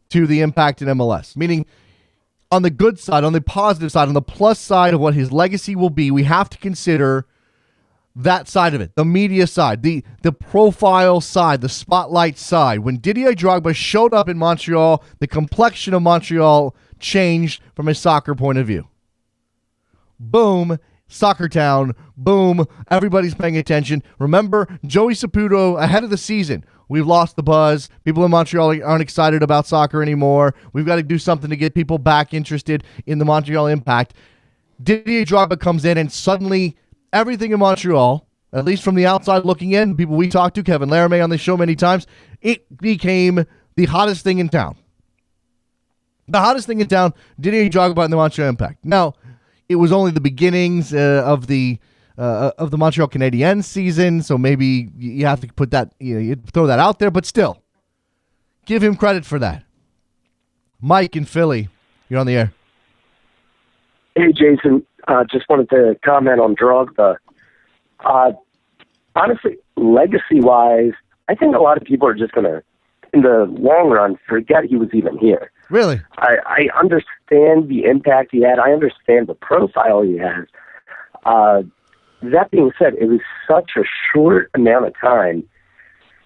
to the impact in MLS. Meaning, on the good side, on the positive side, on the plus side of what his legacy will be, we have to consider that side of it, the media side, the profile side, the spotlight side. When Didier Drogba showed up in Montreal, the complexion of Montreal changed from a soccer point of view. Boom, Soccer Town, boom, everybody's paying attention. Remember, Joey Saputo, ahead of the season, we've lost the buzz. People in Montreal aren't excited about soccer anymore. We've got to do something to get people back interested in the Montreal Impact. Didier Drogba comes in, and suddenly everything in Montreal, at least from the outside looking in, people we talked to, Kevin Laramie on the show many times, it became the hottest thing in town. The hottest thing in town, Didier Drogba and the Montreal Impact. Now, it was only the beginnings of the Montreal Canadiens season, so maybe you have to put that, you throw that out there, but still, give him credit for that. Mike in Philly, you're on the air. Hey, Jason. Just wanted to comment on Drogba. Honestly, legacy-wise, I think a lot of people are just going to, in the long run, forget he was even here. Really? I understand the impact he had. I understand the profile he has. That being said, it was such a short amount of time.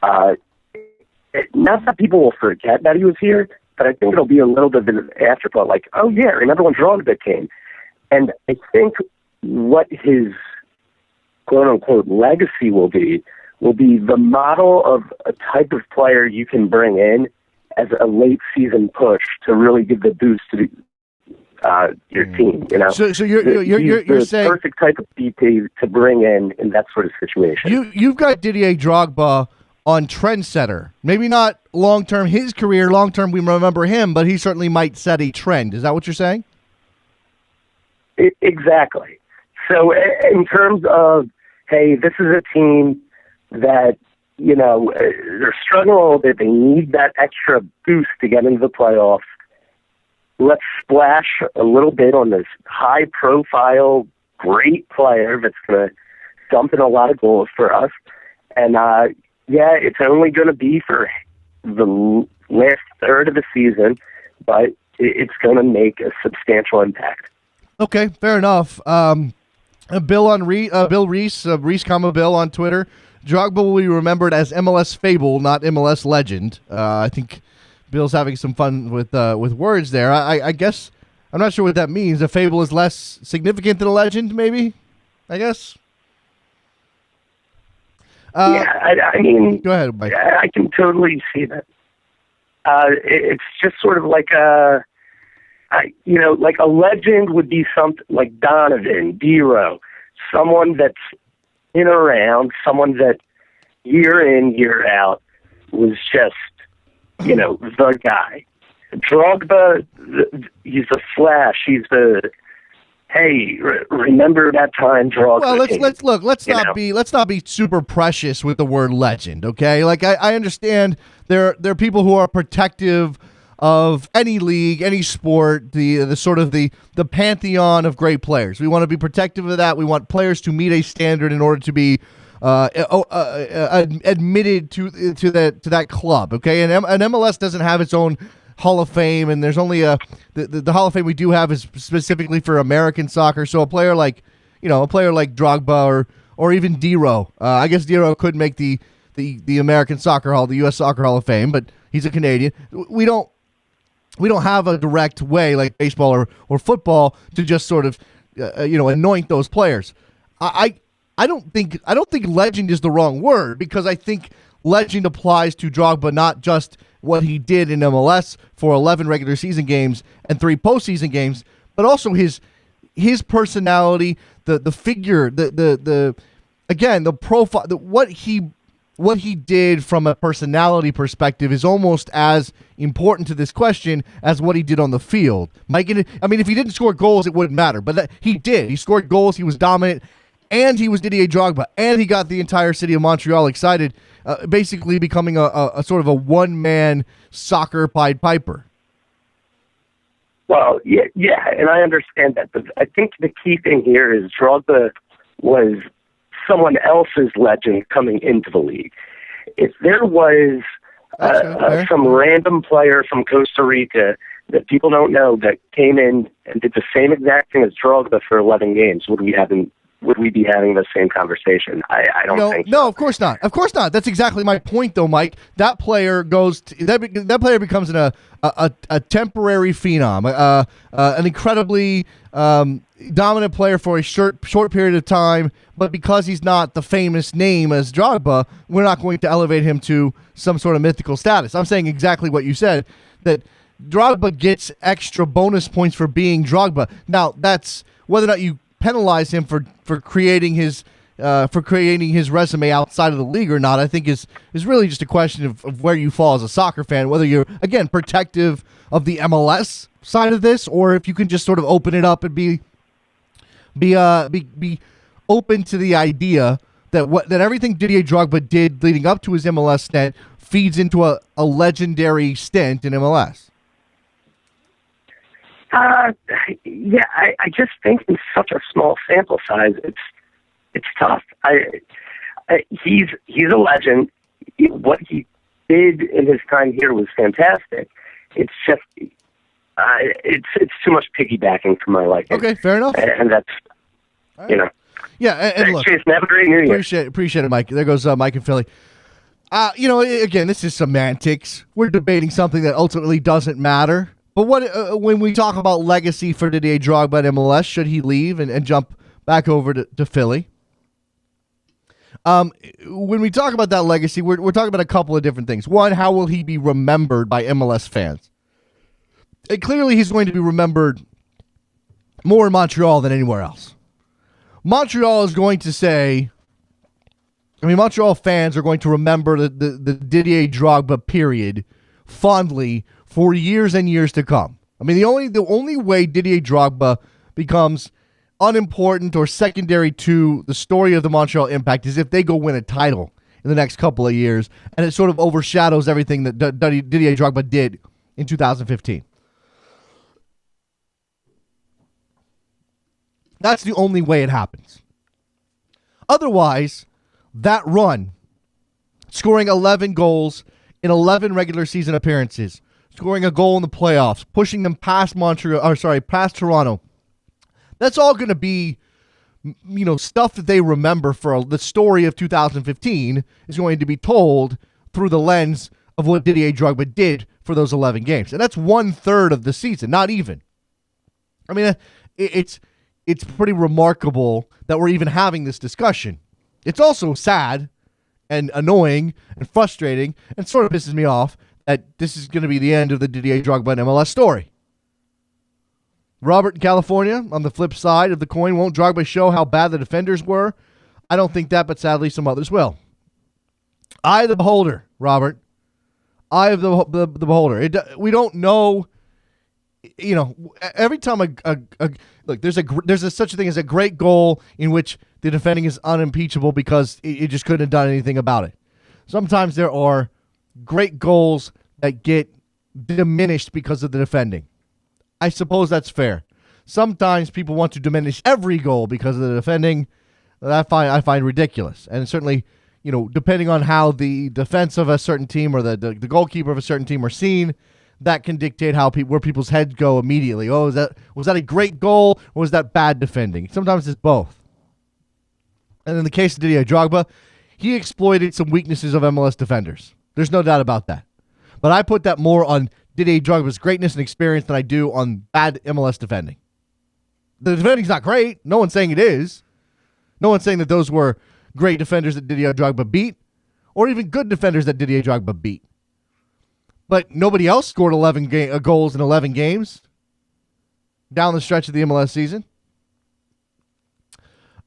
Not that people will forget that he was here, but I think it'll be a little bit of an afterthought, like, oh, yeah, remember when Drogba came? And I think what his quote-unquote legacy will be the model of a type of player you can bring in as a late-season push to really give the boost to your team. You know, so you're saying perfect type of DP to bring in that sort of situation. You've got Didier Drogba on trendsetter. Maybe not long-term his career. Long-term we remember him, but he certainly might set a trend. Is that what you're saying? Exactly. So in terms of, hey, this is a team that, they're struggling a little bit. They need that extra boost to get into the playoffs. Let's splash a little bit on this high-profile, great player that's going to dump in a lot of goals for us. And, it's only going to be for the last third of the season, but it's going to make a substantial impact. Okay, fair enough. Bill Reese, Bill on Twitter. Drogba will be remembered as MLS fable, not MLS legend. I think Bill's having some fun with words there. I guess I'm not sure what that means. A fable is less significant than a legend, maybe. I guess. I mean, go ahead, Mike. I can totally see that. It's just sort of like like a legend would be something like Donovan, Dero, someone that's in around, someone that year in, year out was just, the guy. Drogba, he's a flash. He's the, hey, remember that time Drogba? Well, let's not be super precious with the word legend, okay? Like I understand there are people who are protective of any league, any sport, the sort of the pantheon of great players. We want to be protective of that. We want players to meet a standard in order to be admitted to that club. Okay, and MLS doesn't have its own Hall of Fame, and there's only the Hall of Fame we do have is specifically for American soccer. So a player like Drogba or even Dero, I guess Dero could make the American Soccer Hall, the U.S. Soccer Hall of Fame, but he's a Canadian. We don't have a direct way like baseball or football to just sort of anoint those players. I don't think legend is the wrong word, because I think legend applies to Drogba, not just what he did in MLS for 11 regular season games and 3 postseason games, but also his personality, the figure, the profile, what he did from a personality perspective is almost as important to this question as what he did on the field. Mike, I mean, if he didn't score goals, it wouldn't matter. But he did. He scored goals. He was dominant, and he was Didier Drogba, and he got the entire city of Montreal excited, basically becoming a sort of a one-man soccer Pied Piper. Well, yeah, and I understand that. But I think the key thing here is Drogba was someone else's legend coming into the league. If there was some random player from Costa Rica that people don't know that came in and did the same exact thing as Drogba for 11 games, would we have would we be having the same conversation? I don't think so. No, of course not. Of course not. That's exactly my point, though, Mike. That player that player becomes a temporary phenom, an incredibly dominant player for a short period of time. But because he's not the famous name as Drogba, we're not going to elevate him to some sort of mythical status. I'm saying exactly what you said, that Drogba gets extra bonus points for being Drogba. Now, that's whether or not you penalize him for creating his resume outside of the league or not, I think is really just a question of where you fall as a soccer fan, whether you're, again, protective of the MLS side of this, or if you can just sort of open it up and be open to the idea that everything Didier Drogba did leading up to his MLS stint feeds into a legendary stint in MLS. Yeah, I just think in such a small sample size, it's tough. He's a legend. What he did in his time here was fantastic. It's just it's too much piggybacking for my liking. Okay, fair enough. And that's Yeah, and look, Jason, have a great New Year. Appreciate it, Mike. There goes Mike in Philly. Again, this is semantics. We're debating something that ultimately doesn't matter. But when we talk about legacy for Didier Drogba at MLS, should he leave and jump back over to Philly? When we talk about that legacy, we're talking about a couple of different things. One, how will he be remembered by MLS fans? And clearly, he's going to be remembered more in Montreal than anywhere else. Montreal is going to say, Montreal fans are going to remember the Didier Drogba period fondly for years and years to come. The only way Didier Drogba becomes unimportant or secondary to the story of the Montreal Impact is if they go win a title in the next couple of years, and it sort of overshadows everything that Didier Drogba did in 2015. That's the only way it happens. Otherwise, that run, scoring 11 goals in 11 regular season appearances, scoring a goal in the playoffs, pushing them past past Toronto, that's all going to be, stuff that they remember for the story of 2015 is going to be told through the lens of what Didier Drogba did for those 11 games. And that's 1/3 of the season, not even. It's pretty remarkable that we're even having this discussion. It's also sad and annoying and frustrating and sort of pisses me off that this is going to be the end of the Didier Drogba and MLS story. Robert in California, on the flip side of the coin, won't Drogba show how bad the defenders were? I don't think that, but sadly some others will. Eye of the beholder, Robert. Eye of the beholder. We don't know. Every time look, there's such a thing as a great goal in which the defending is unimpeachable because it just couldn't have done anything about it. Sometimes there are great goals that get diminished because of the defending. I suppose that's fair. Sometimes people want to diminish every goal because of the defending. That I find ridiculous. And certainly, depending on how the defense of a certain team or the goalkeeper of a certain team are seen, that can dictate where people's heads go immediately. Oh, was that a great goal or was that bad defending? Sometimes it's both. And in the case of Didier Drogba, he exploited some weaknesses of MLS defenders. There's no doubt about that. But I put that more on Didier Drogba's greatness and experience than I do on bad MLS defending. The defending's not great. No one's saying it is. No one's saying that those were great defenders that Didier Drogba beat, or even good defenders that Didier Drogba beat. But nobody else scored 11 goals in 11 games down the stretch of the MLS season.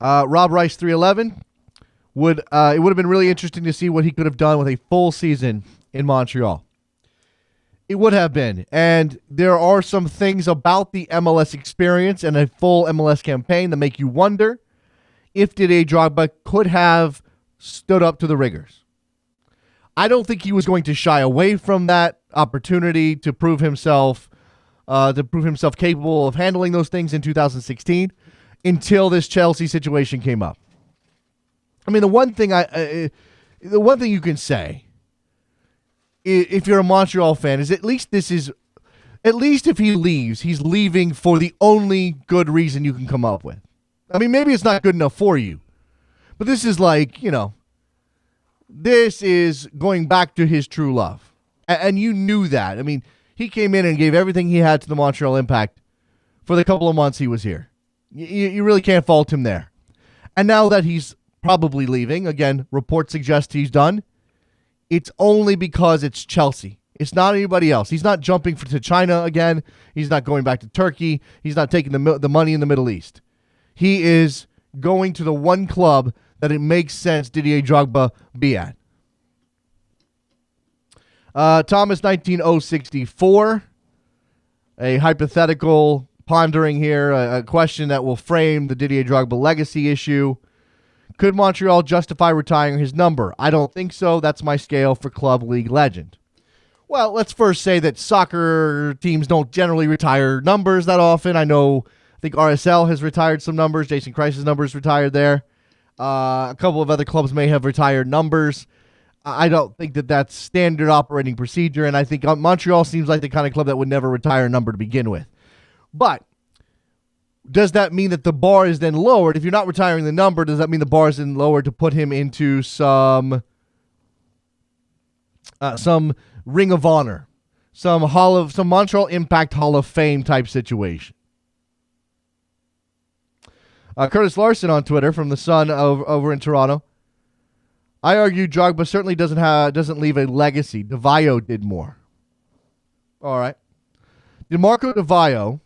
Rob Rice 311 it would have been really interesting to see what he could have done with a full season in Montreal. It would have been, and there are some things about the MLS experience and a full MLS campaign that make you wonder if Didier Drogba could have stood up to the rigors. I don't think he was going to shy away from that opportunity to prove himself capable of handling those things in 2016 until this Chelsea situation came up. The one thing you can say, if you're a Montreal fan, is at least if he leaves, he's leaving for the only good reason you can come up with. I mean, maybe it's not good enough for you, but this is like, this is going back to his true love. And you knew that. I mean, he came in and gave everything he had to the Montreal Impact for the couple of months he was here. You really can't fault him there. And now that he's probably leaving, again, reports suggest he's done, it's only because it's Chelsea. It's not anybody else. He's not jumping to China again. He's not going back to Turkey. He's not taking the money in the Middle East. He is going to the one club that it makes sense Didier Drogba be at. Thomas 19064, a hypothetical pondering here, a question that will frame the Didier Drogba legacy issue. Could Montreal justify retiring his number? I don't think so. That's my scale for club league legend. Well, let's first say that soccer teams don't generally retire numbers that often. I think RSL has retired some numbers. Jason Kreis's numbers retired there. A couple of other clubs may have retired numbers. I don't think that that's standard operating procedure, and I think Montreal seems like the kind of club that would never retire a number to begin with. But does that mean that the bar is then lowered? If you're not retiring the number, does that mean the bar is then lowered to put him into some Ring of Honor, some Montreal Impact Hall of Fame type situation? Curtis Larson on Twitter from the Sun over in Toronto. I argue Drogba certainly doesn't leave a legacy. De Vaio did more. All right. Did Marco De Vaio,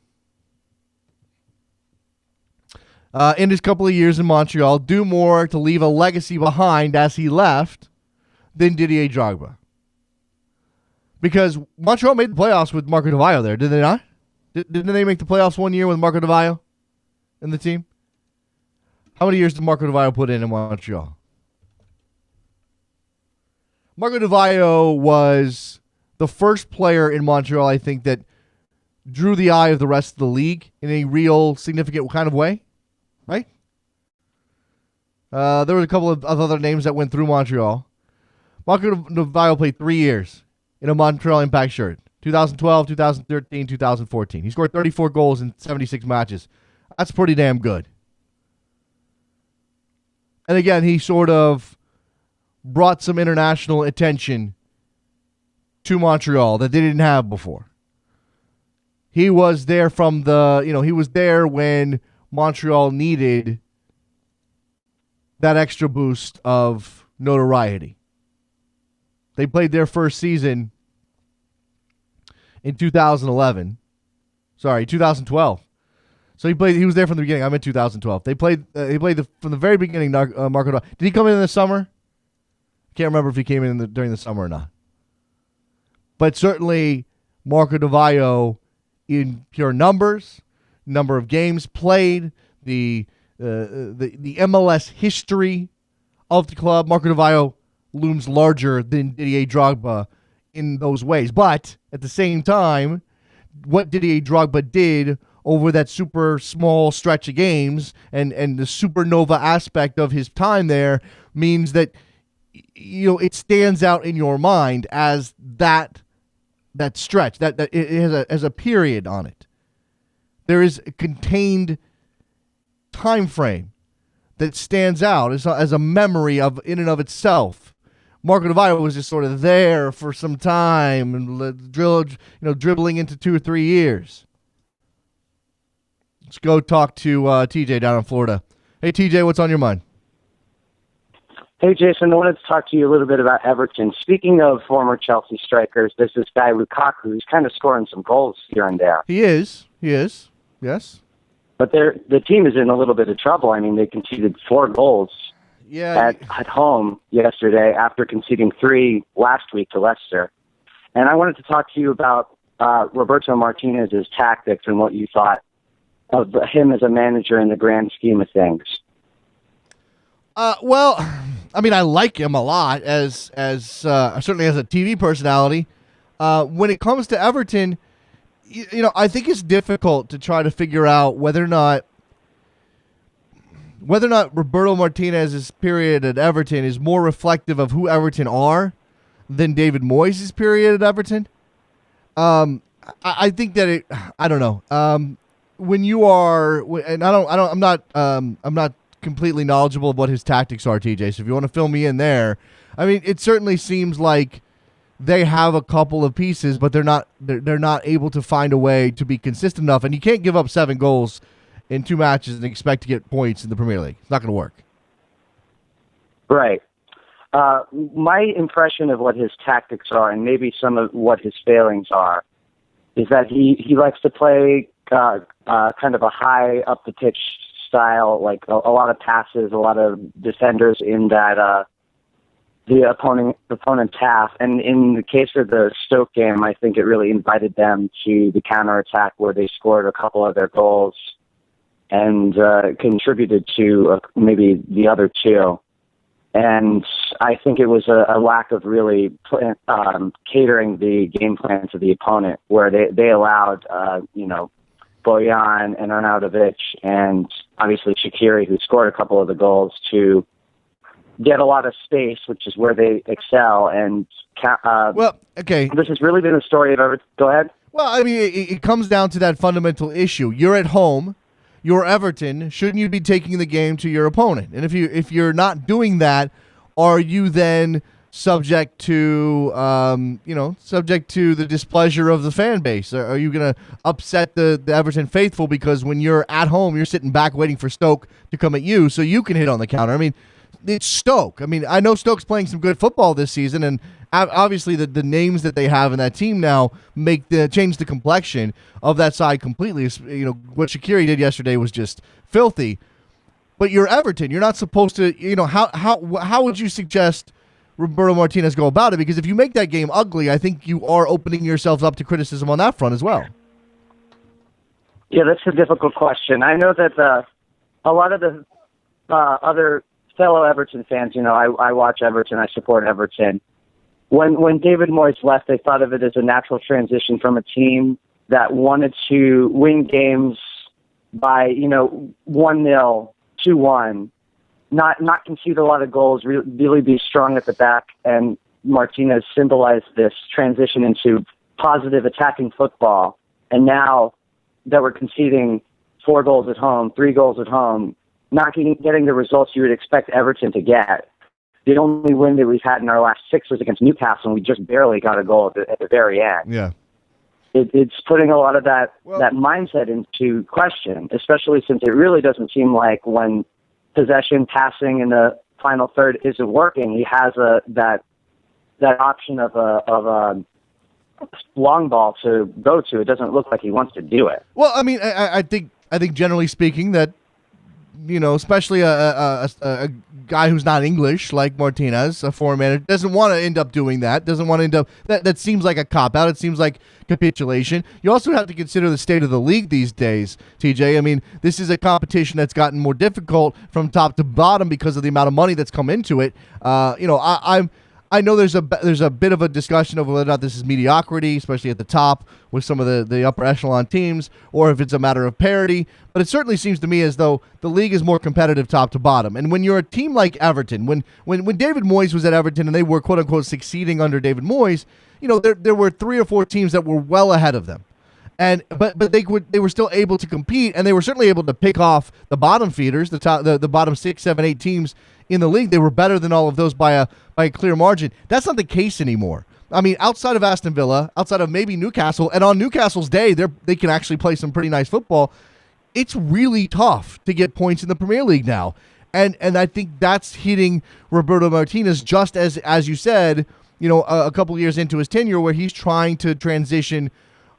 in his couple of years in Montreal, do more to leave a legacy behind as he left than Didier Drogba? Because Montreal made the playoffs with Marco De Vaio there, did they not? Didn't they make the playoffs one year with Marco De Vaio in the team? How many years did Marco De Vaio put in Montreal? Marco De Vaio was the first player in Montreal, I think, that drew the eye of the rest of the league in a real significant kind of way, right? There were a couple of other names that went through Montreal. Marco De Vaio played 3 years in a Montreal Impact shirt, 2012, 2013, 2014. He scored 34 goals in 76 matches. That's pretty damn good. And again, he sort of brought some international attention to Montreal that they didn't have before. He was there he was there when Montreal needed that extra boost of notoriety. They played their first season in 2012. So he was there from the beginning. I'm in 2012. They played from the very beginning. Marco De Vaio. Did he come in the summer? Can't remember if he came in during the summer or not. But certainly Marco De Vaio, in pure numbers, number of games played, the MLS history of the club, Marco De Vaio looms larger than Didier Drogba in those ways. But at the same time, what Didier Drogba did over that super small stretch of games and the supernova aspect of his time there means that it stands out in your mind as that stretch that it has a period on it. There is a contained time frame that stands out as a memory in and of itself. Marco De Vaio was just sort of there for some time and dribbling into 2 or 3 years. Let's go talk to TJ down in Florida. Hey TJ, what's on your mind? Hey, Jason, I wanted to talk to you a little bit about Everton. Speaking of former Chelsea strikers, there's this guy, Lukaku, who's kind of scoring some goals here and there. He is, yes. But the team is in a little bit of trouble. I mean, they conceded 4 goals at home yesterday after conceding 3 last week to Leicester. And I wanted to talk to you about Roberto Martinez's tactics and what you thought of him as a manager in the grand scheme of things. Well, I mean, I like him a lot as certainly as a TV personality. When it comes to Everton, I think it's difficult to try to figure out whether or not Roberto Martinez's period at Everton is more reflective of who Everton are than David Moyes' period at Everton. I think that I don't know. when you are, and I'm not completely knowledgeable of what his tactics are, TJ. So if you want to fill me in there, I mean, it certainly seems like they have a couple of pieces, but they're not able to find a way to be consistent enough. And you can't give up 7 goals in 2 matches and expect to get points in the Premier League. It's not going to work. Right. My impression of what his tactics are, and maybe some of what his failings are, is that he likes to play kind of a high up the pitch style, like a lot of passes, a lot of defenders in that the opponent's half. And in the case of the Stoke game, I think it really invited them to the counterattack where they scored a couple of their goals and contributed to maybe the other 2. And I think it was a lack of really catering the game plan to the opponent, where they allowed, Bojan and Arnautovic and obviously Shaqiri, who scored a couple of the goals, to get a lot of space, which is where they excel. And this has really been the story of Everton. Go ahead. Well, I mean, it comes down to that fundamental issue. You're at home. You're Everton. Shouldn't you be taking the game to your opponent? And if you're not doing that, are you then subject to the displeasure of the fan base? Are you going to upset the Everton faithful because when you're at home, you're sitting back waiting for Stoke to come at you so you can hit on the counter? I mean, it's Stoke. I mean, I know Stoke's playing some good football this season, and obviously the names that they have in that team now change the complexion of that side completely. You know, what Shaqiri did yesterday was just filthy. But you're Everton. You're not supposed to, how would you suggest Roberto Martinez go about it? Because if you make that game ugly, I think you are opening yourselves up to criticism on that front as well. Yeah, that's a difficult question. I know that a lot of the other fellow Everton fans, I watch Everton, I support Everton. When David Moyes left, they thought of it as a natural transition from a team that wanted to win games by, 1-0, 2-1, not concede a lot of goals, really be strong at the back. And Martinez symbolized this transition into positive attacking football. And now that we're conceding 4 goals at home, 3 goals at home, not getting the results you would expect Everton to get. The only win that we've had in our last 6 was against Newcastle, and we just barely got a goal at the very end. Yeah. It's putting a lot of that mindset into question, especially since it really doesn't seem like when possession, passing in the final third isn't working, he has that option of a long ball to go to. It doesn't look like he wants to do it. Well, I mean, I think generally speaking that, especially a guy who's not English like Martinez, a foreign manager, doesn't want to end up doing that. Doesn't want to end up that seems like a cop out. It seems like capitulation. You also have to consider the state of the league these days, TJ. I mean, this is a competition that's gotten more difficult from top to bottom because of the amount of money that's come into it. I know there's a bit of a discussion of whether or not this is mediocrity, especially at the top with some of the upper echelon teams, or if it's a matter of parity. But it certainly seems to me as though the league is more competitive top to bottom. And when you're a team like Everton, when David Moyes was at Everton and they were quote unquote succeeding under David Moyes, there were 3 or 4 teams that were well ahead of them. And but they were still able to compete, and they were certainly able to pick off the bottom feeders, the bottom 6, 7, 8 teams in the league. They were better than all of those by a clear margin. That's not the case anymore. I mean, outside of Aston Villa, outside of maybe Newcastle, and on Newcastle's day, they can actually play some pretty nice football. It's really tough to get points in the Premier League now, and I think that's hitting Roberto Martinez just as you said, a couple years into his tenure, where he's trying to transition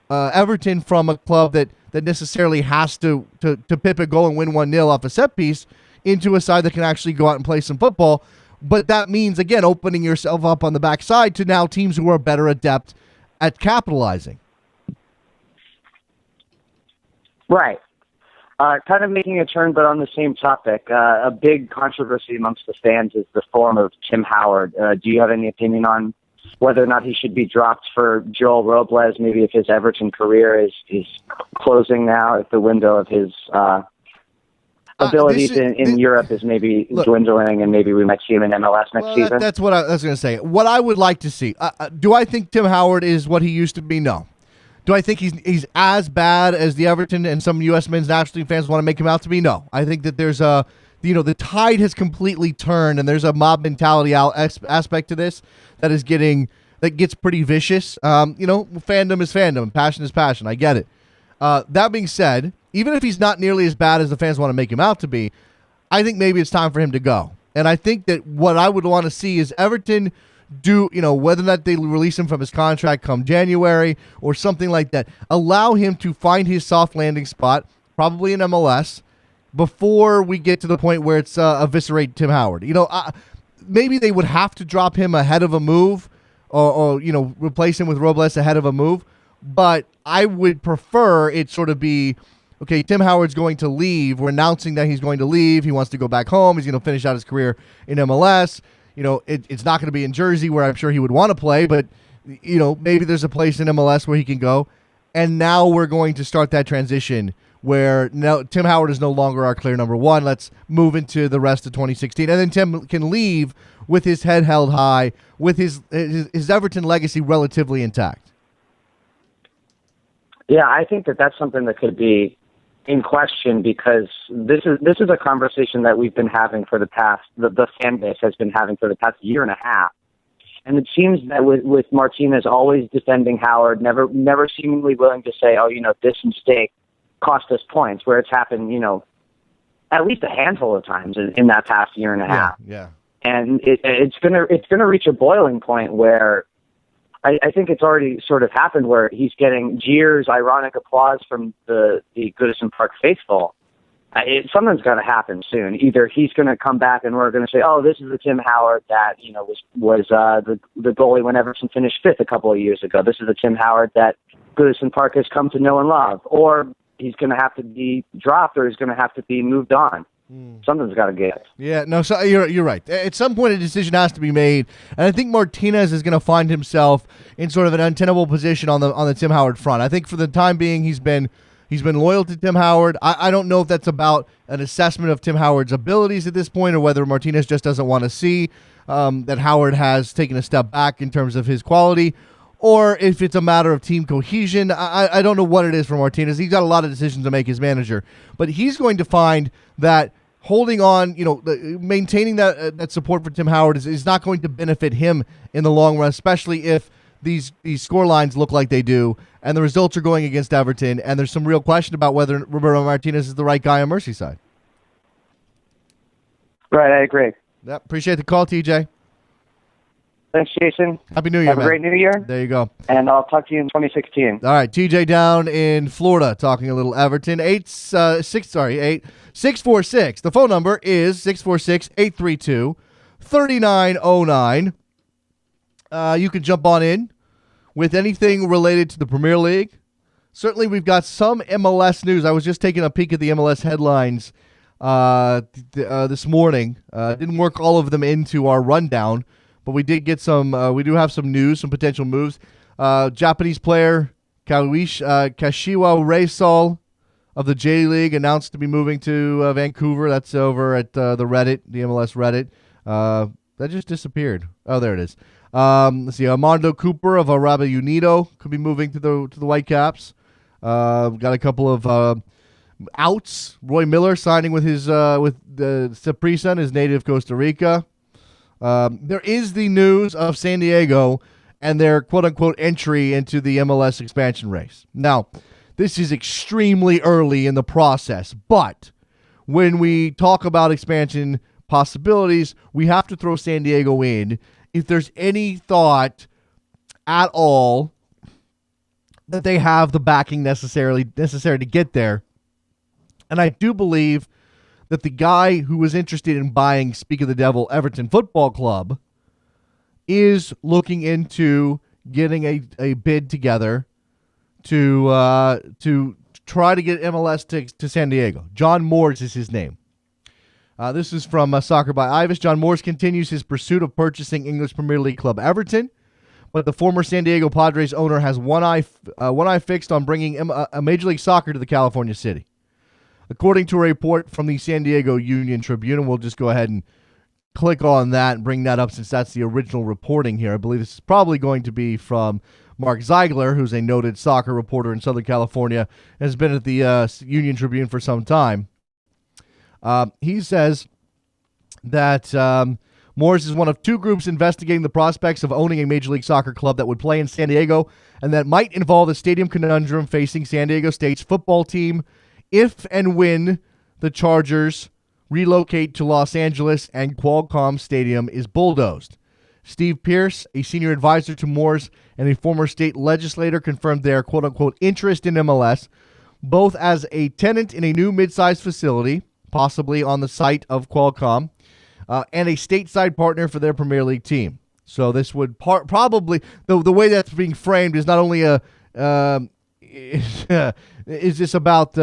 Everton from a club that necessarily has to pip a goal and win 1-0 off a set piece into a side that can actually go out and play some football. But that means, again, opening yourself up on the backside to now teams who are better adept at capitalizing. Right. Kind of making a turn, but on the same topic, a big controversy amongst the fans is the form of Tim Howard. Do you have any opinion on whether or not he should be dropped for Joel Robles, maybe if his Everton career is closing now, if the window of his abilities in Europe is maybe dwindling, and maybe we might see him in MLS next season? That's what I was going to say. What I would like to see. Do I think Tim Howard is what he used to be? No. Do I think he's as bad as the Everton and some U.S. men's national team fans want to make him out to be? No. I think that there's the tide has completely turned, and there's a mob mentality aspect to this that gets pretty vicious. Fandom is fandom, passion is passion. I get it. That being said, even if he's not nearly as bad as the fans want to make him out to be, I think maybe it's time for him to go. And I think that what I would want to see is Everton do, whether or not they release him from his contract come January or something like that, allow him to find his soft landing spot, probably in MLS, before we get to the point where it's eviscerate Tim Howard. Maybe they would have to drop him ahead of a move or replace him with Robles ahead of a move, but I would prefer it sort of be, okay, Tim Howard's going to leave. We're announcing that he's going to leave. He wants to go back home. He's going to finish out his career in MLS. It's not going to be in Jersey where I'm sure he would want to play, but, maybe there's a place in MLS where he can go. And now we're going to start that transition where now Tim Howard is no longer our clear number one. Let's move into the rest of 2016. And then Tim can leave with his head held high, with his Everton legacy relatively intact. Yeah, I think that's something that could be in question, because this is a conversation that we've been having for the fan base has been having for the past year and a half. And it seems that with Martinez always defending Howard, never seemingly willing to say, this mistake cost us points, where it's happened, at least a handful of times in that past year and a half. Yeah. And it's gonna reach a boiling point where I think it's already sort of happened, where he's getting jeers, ironic applause from the Goodison Park faithful. Something's got to happen soon. Either he's going to come back and we're going to say, "Oh, this is the Tim Howard that was the goalie when Everton finished fifth a couple of years ago. This is the Tim Howard that Goodison Park has come to know and love," or he's going to have to be dropped, or he's going to have to be moved on. Something's got to give. Yeah, no, so you're right. At some point, a decision has to be made, and I think Martinez is going to find himself in sort of an untenable position on the Tim Howard front. I think for the time being, he's been loyal to Tim Howard. I don't know if that's about an assessment of Tim Howard's abilities at this point, or whether Martinez just doesn't want to see that Howard has taken a step back in terms of his quality, or if it's a matter of team cohesion. I don't know what it is for Martinez. He's got a lot of decisions to make as manager, but he's going to find that holding on, maintaining that support for Tim Howard is not going to benefit him in the long run, especially if these score lines look like they do, and the results are going against Everton, and there's some real question about whether Roberto Martinez is the right guy on Merseyside. Right, I agree. Yep, appreciate the call, TJ. Thanks, Jason. Happy New Year, Have man. a great New Year. There you go. And I'll talk to you in 2016. All right, TJ down in Florida talking a little Everton. 646. The phone number is 646-832-3909. You can jump on in with anything related to the Premier League. Certainly, we've got some MLS news. I was just taking a peek at the MLS headlines this morning. Didn't work all of them into our rundown, but we did get some. We do have some news, some potential moves. Japanese player Kashiwa Reysol of the J League announced to be moving to Vancouver. That's over at the Reddit, the MLS Reddit. That just disappeared. Oh, there it is. Let's see. Armando Cooper of Arabi Unido could be moving to the Whitecaps. Got a couple of outs. Roy Miller signing with his with the Saprissa in his native Costa Rica. There is the news of San Diego and their quote-unquote entry into the MLS expansion race. Now, this is extremely early in the process, but when we talk about expansion possibilities, we have to throw San Diego in if there's any thought at all that they have the backing necessary to get there. And I do believe that the guy who was interested in buying, speak of the devil, Everton Football Club is looking into getting a bid together to try to get MLS to San Diego. John Moores is his name. This is from Soccer by Ivis. John Moores continues his pursuit of purchasing English Premier League club Everton, but the former San Diego Padres owner has one eye fixed on bringing a Major League Soccer to the California city. According to a report from the San Diego Union Tribune, and we'll just go ahead and click on that and bring that up since that's the original reporting here. I believe this is probably going to be from Mark Ziegler, who's a noted soccer reporter in Southern California, has been at the Union Tribune for some time. He says that Moores is one of two groups investigating the prospects of owning a Major League Soccer club that would play in San Diego, and that might involve the stadium conundrum facing San Diego State's football team if and when the Chargers relocate to Los Angeles and Qualcomm Stadium is bulldozed. Steve Pierce, a senior advisor to Moores and a former state legislator, confirmed their quote-unquote interest in MLS, both as a tenant in a new mid-sized facility, possibly on the site of Qualcomm, and a stateside partner for their Premier League team. So this would probably, the way that's being framed is not only is this about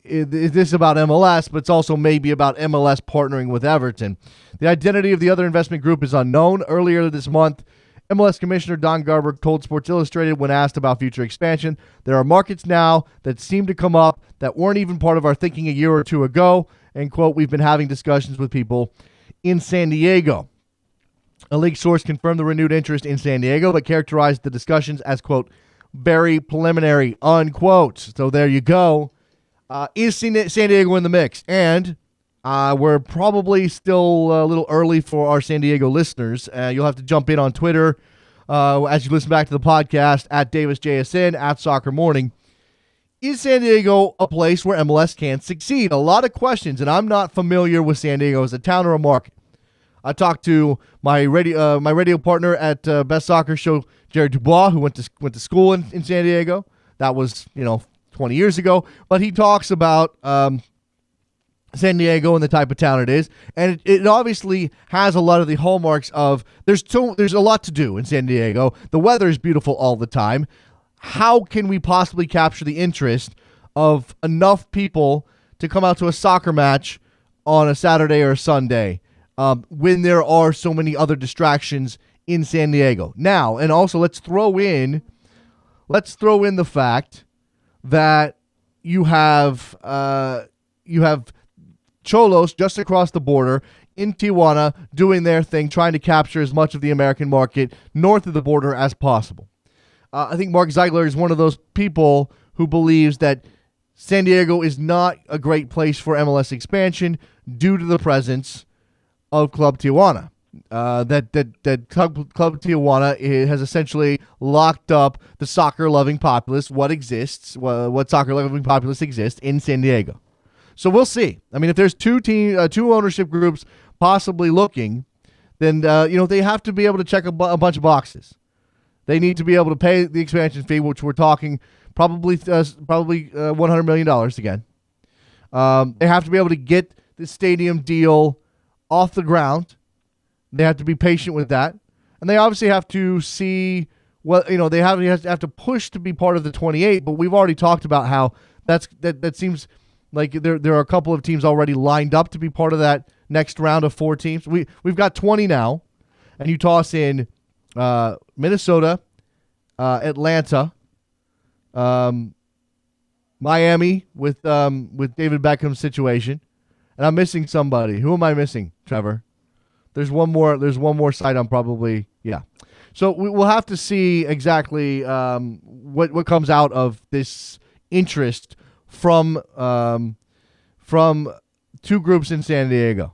MLS, but it's also maybe about MLS partnering with Everton. The identity of the other investment group is unknown. Earlier this month, MLS Commissioner Don Garber told Sports Illustrated when asked about future expansion, "There are markets now that seem to come up that weren't even part of our thinking a year or two ago," and quote, "We've been having discussions with people in San Diego." A league source confirmed the renewed interest in San Diego, but characterized the discussions as, quote, "very preliminary," unquote. So there you go. Is San Diego in the mix? And we're probably still a little early for our San Diego listeners. You'll have to jump in on Twitter as you listen back to the podcast, at DavisJSN, at Soccer Morning. Is San Diego a place where MLS can succeed? A lot of questions, and I'm not familiar with San Diego as a town or a market. I talked to my radio partner at Best Soccer Show, Jared Dubois, who went to school in San Diego. That was 20 years ago, but he talks about San Diego and the type of town it is, and it obviously has a lot of the hallmarks of there's a lot to do in San Diego. The weather is beautiful all the time. How can we possibly capture the interest of enough people to come out to a soccer match on a Saturday or a Sunday when there are so many other distractions in San Diego? Now, and also let's throw in the fact that you have Cholos just across the border in Tijuana doing their thing, trying to capture as much of the American market north of the border as possible. I think Mark Ziegler is one of those people who believes that San Diego is not a great place for MLS expansion due to the presence of Club Tijuana. That Club Tijuana has essentially locked up the soccer-loving populace, what soccer-loving populace exists in San Diego. So we'll see. I mean, if there's two ownership groups possibly looking, then they have to be able to check a bunch of boxes. They need to be able to pay the expansion fee, which we're talking probably $100 million again. They have to be able to get the stadium deal off the ground. They have to be patient with that, and they obviously have to see they have to push to be part of the 28. But we've already talked about how that seems like there are a couple of teams already lined up to be part of that next round of 4 teams. We've got 20 now, and you toss in Minnesota, Atlanta, Miami with David Beckham's situation, and I'm missing somebody. Who am I missing, Trevor? There's one more site I'm probably, yeah. So we'll have to see exactly what comes out of this interest from 2 groups in San Diego.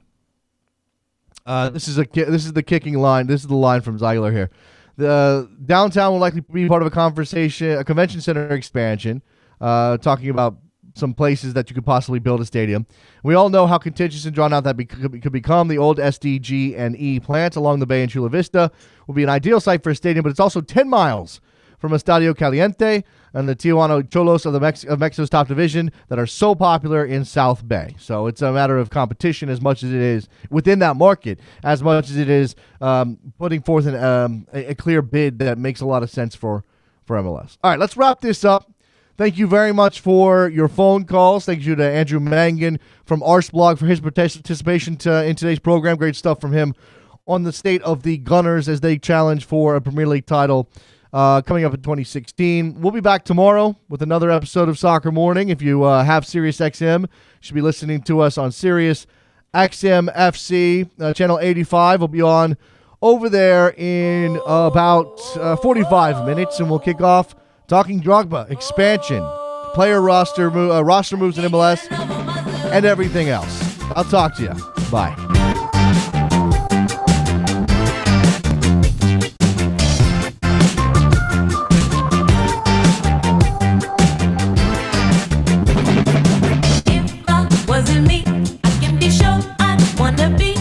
This is the kicking line. This is the line from Ziegler here. The downtown will likely be part of a convention center expansion, talking about some places that you could possibly build a stadium. We all know how contentious and drawn out that could become. The old SDG&E plant along the bay in Chula Vista will be an ideal site for a stadium, but it's also 10 miles from Estadio Caliente and the Tijuana Cholos of Mexico's top division that are so popular in South Bay. So it's a matter of competition as much as it is within that market, as much as it is putting forth a clear bid that makes a lot of sense for MLS. All right, let's wrap this up. Thank you very much for your phone calls. Thank you to Andrew Mangan from Arseblog for his participation in today's program. Great stuff from him on the state of the Gunners as they challenge for a Premier League title coming up in 2016. We'll be back tomorrow with another episode of Soccer Morning. If you have Sirius XM, you should be listening to us on Sirius XM FC. Channel 85 will be on over there in about 45 minutes, and we'll kick off talking Drogba, expansion, player roster moves in MLS, and everything else. I'll talk to you. Bye. Wasn't me, I can be sure I'd wanna be